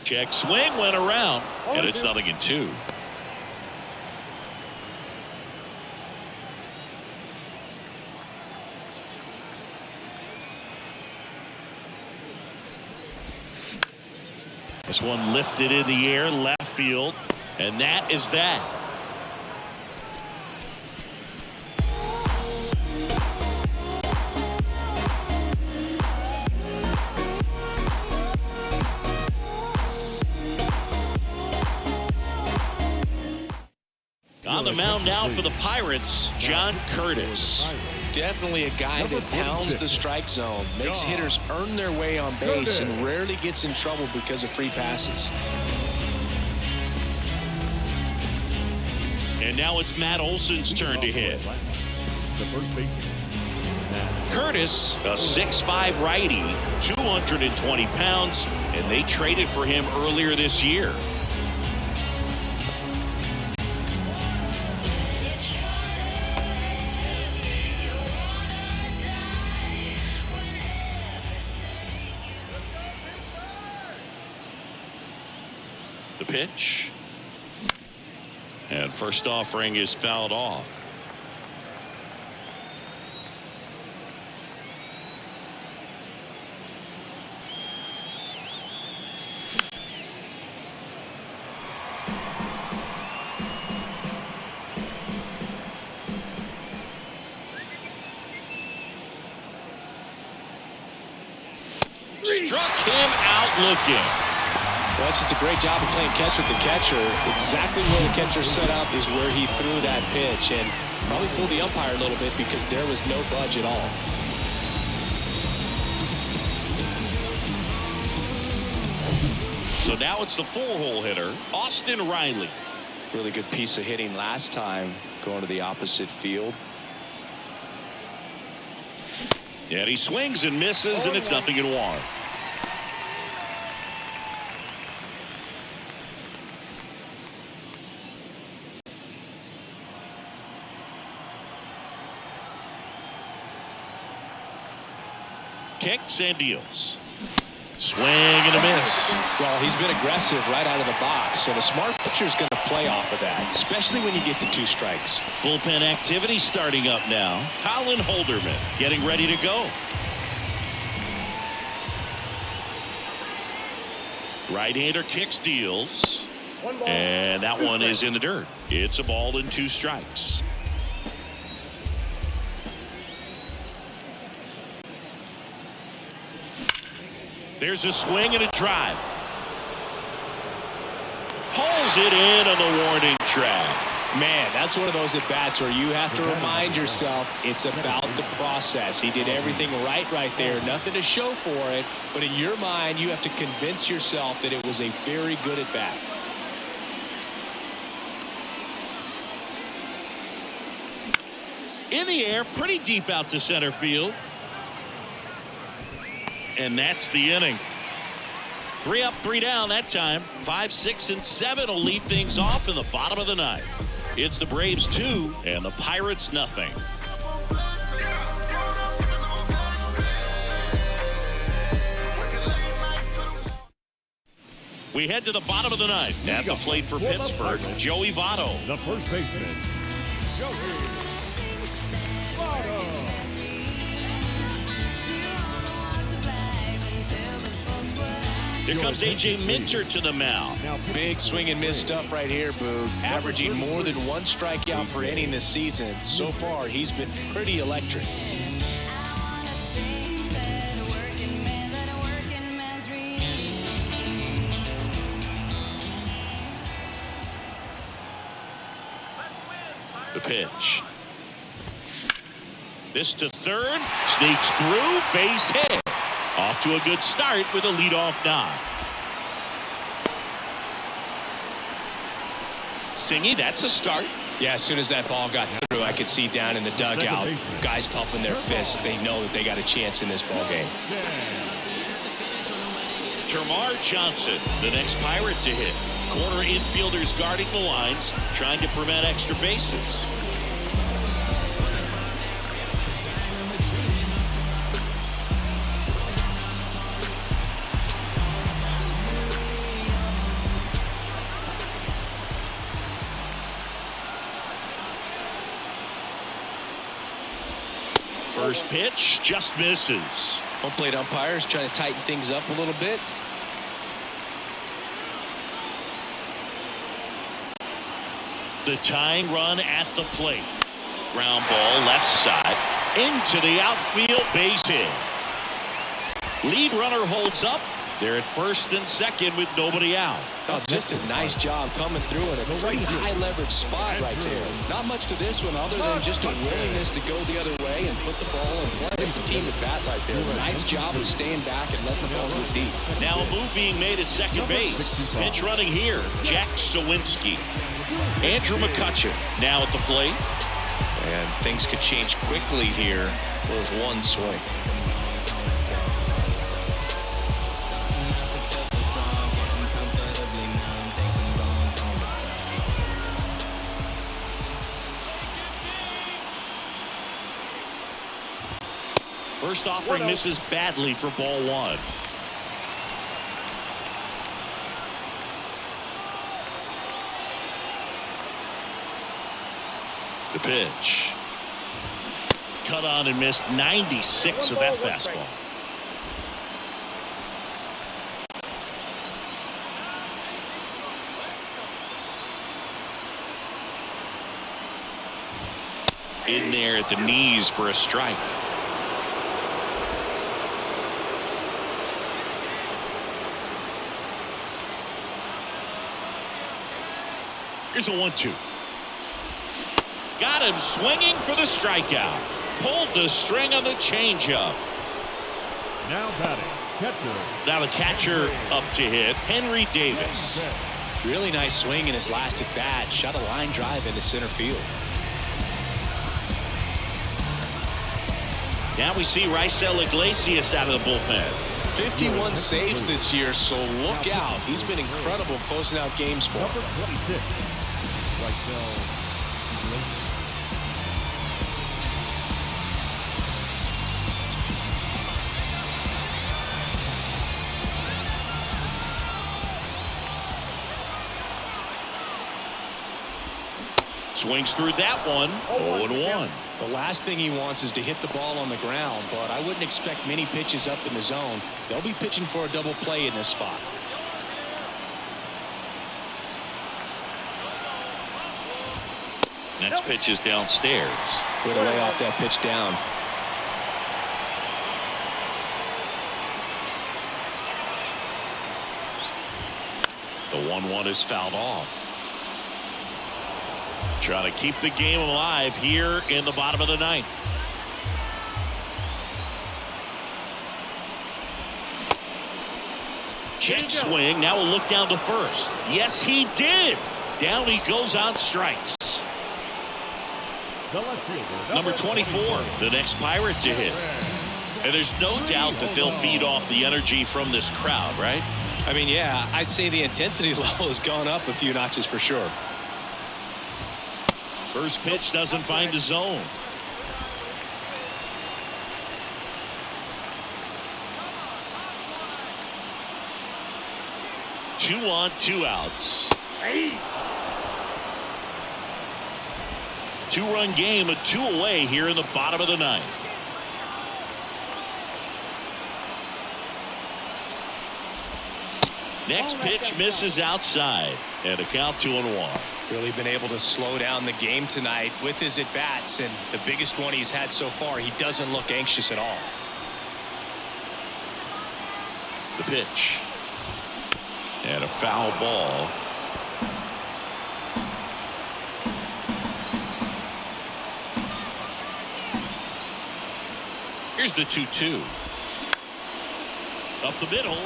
Check swing, went around, and it's 0-2. This one lifted in the air, left field, and that is that. On the mound now for the Pirates, John Curtis. Definitely a guy that pounds the strike zone, makes hitters earn their way on base, and rarely gets in trouble because of free passes. And now it's Matt Olson's turn to hit. The first baseman. Curtis, a 6'5" righty, 220 pounds, and they traded for him earlier this year. The pitch. And first offering is fouled off. Struck him out looking. Well, it's just a great job of playing catch with the catcher. Exactly where the catcher set up is where he threw that pitch, and probably fooled the umpire a little bit because there was no budge at all. So now it's the four-hole hitter, Austin Riley. Really good piece of hitting last time, going to the opposite field. And he swings and misses, and it's 0-1. Kicks and deals. Swing and a miss. Well, he's been aggressive right out of the box, and a smart pitcher is going to play off of that, especially when you get to 2 strikes. Bullpen activity starting up now. Colin Holderman getting ready to go. Right-hander kicks, deals. And that one is in the dirt. It's a ball and 2 strikes. There's a swing and a drive. Pulls it in on the warning track. Man, that's one of those at-bats where you have to remind yourself it's about the process. He did everything right there. Nothing to show for it. But in your mind, you have to convince yourself that it was a very good at-bat. In the air, pretty deep out to center field. And that's the inning. 3 up, 3 down that time. 5, 6, and 7 will lead things off in the bottom of the 9th. It's the Braves 2 and the Pirates nothing. We head to the bottom of the 9th. At the plate for Pittsburgh, Joey Votto. The first baseman, Joey Votto. Here comes A.J. Minter to the mound. Big swing and miss stuff right here, Boog. Averaging more than 1 strikeout per inning this season. So far, he's been pretty electric. The pitch. This to third. Sneaks through. Base hit. Off to a good start with a leadoff knock. Singy, that's a start. Yeah, as soon as that ball got through, I could see down in the dugout, guys pumping their fists. They know that they got a chance in this ball game. Termarr Johnson, the next Pirate to hit. Corner infielders guarding the lines, trying to prevent extra bases. First pitch just misses. Home plate umpires trying to tighten things up a little bit. The tying run at the plate. Ground ball left side into the outfield, base hit. Lead runner holds up. They're at first and second with nobody out. Oh, just a nice job coming through in a pretty high leverage spot right there. Not much to this one other than just a willingness to go the other way and put the ball in play. It's a team at bat right there. Nice job of staying back and letting the ball go deep. Now a move being made at second base. Pitch running here, Jack Sawinski. Andrew McCutcheon now at the plate. And things could change quickly here with one swing. First offering misses badly for ball 1. The pitch. Cut on and missed 96 with that fastball. In there at the knees for a strike. Here's a 1-2. Got him swinging for the strikeout. Pulled the string on the changeup. Now batting, catcher. Now the catcher up to hit, Henry Davis. Really nice swing in his last at bat. Shot a line drive into center field. Now we see Iglesias out of the bullpen. 51 saves this year, so look out. He's been incredible closing out games for him. Number 26, Iglesias. Swings through that one. 0-1. The last thing he wants is to hit the ball on the ground, but I wouldn't expect many pitches up in the zone. They'll be pitching for a double play in this spot. Next pitch is downstairs. Way to lay off that pitch down. The 1-1 is fouled off. Trying to keep the game alive here in the bottom of the ninth. Check swing. Now we'll look down to first. Yes, he did. Down he goes on strikes. Number 24, the next Pirate to hit. And there's no doubt that they'll feed off the energy from this crowd, right? I mean, yeah, I'd say the intensity level has gone up a few notches for sure. First pitch doesn't find the zone. Two on, 2 outs. 2-run game, a 2 away here in the bottom of the ninth. Next pitch misses outside, and a count 2-1. Really been able to slow down the game tonight with his at-bats, and the biggest one he's had so far, he doesn't look anxious at all. The pitch. And a foul ball. Here's the 2-2. Up the middle.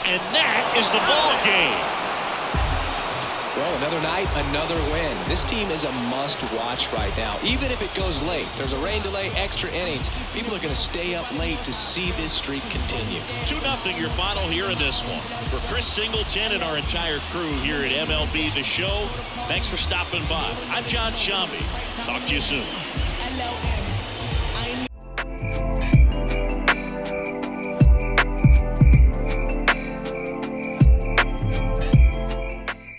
And that is the ball game. Well, another night, another win. This team is a must-watch right now. Even if it goes late, there's a rain delay, extra innings. People are going to stay up late to see this streak continue. 2-0 your final here in this one. For Chris Singleton and our entire crew here at MLB The Show, thanks for stopping by. I'm John Shambi. Talk to you soon.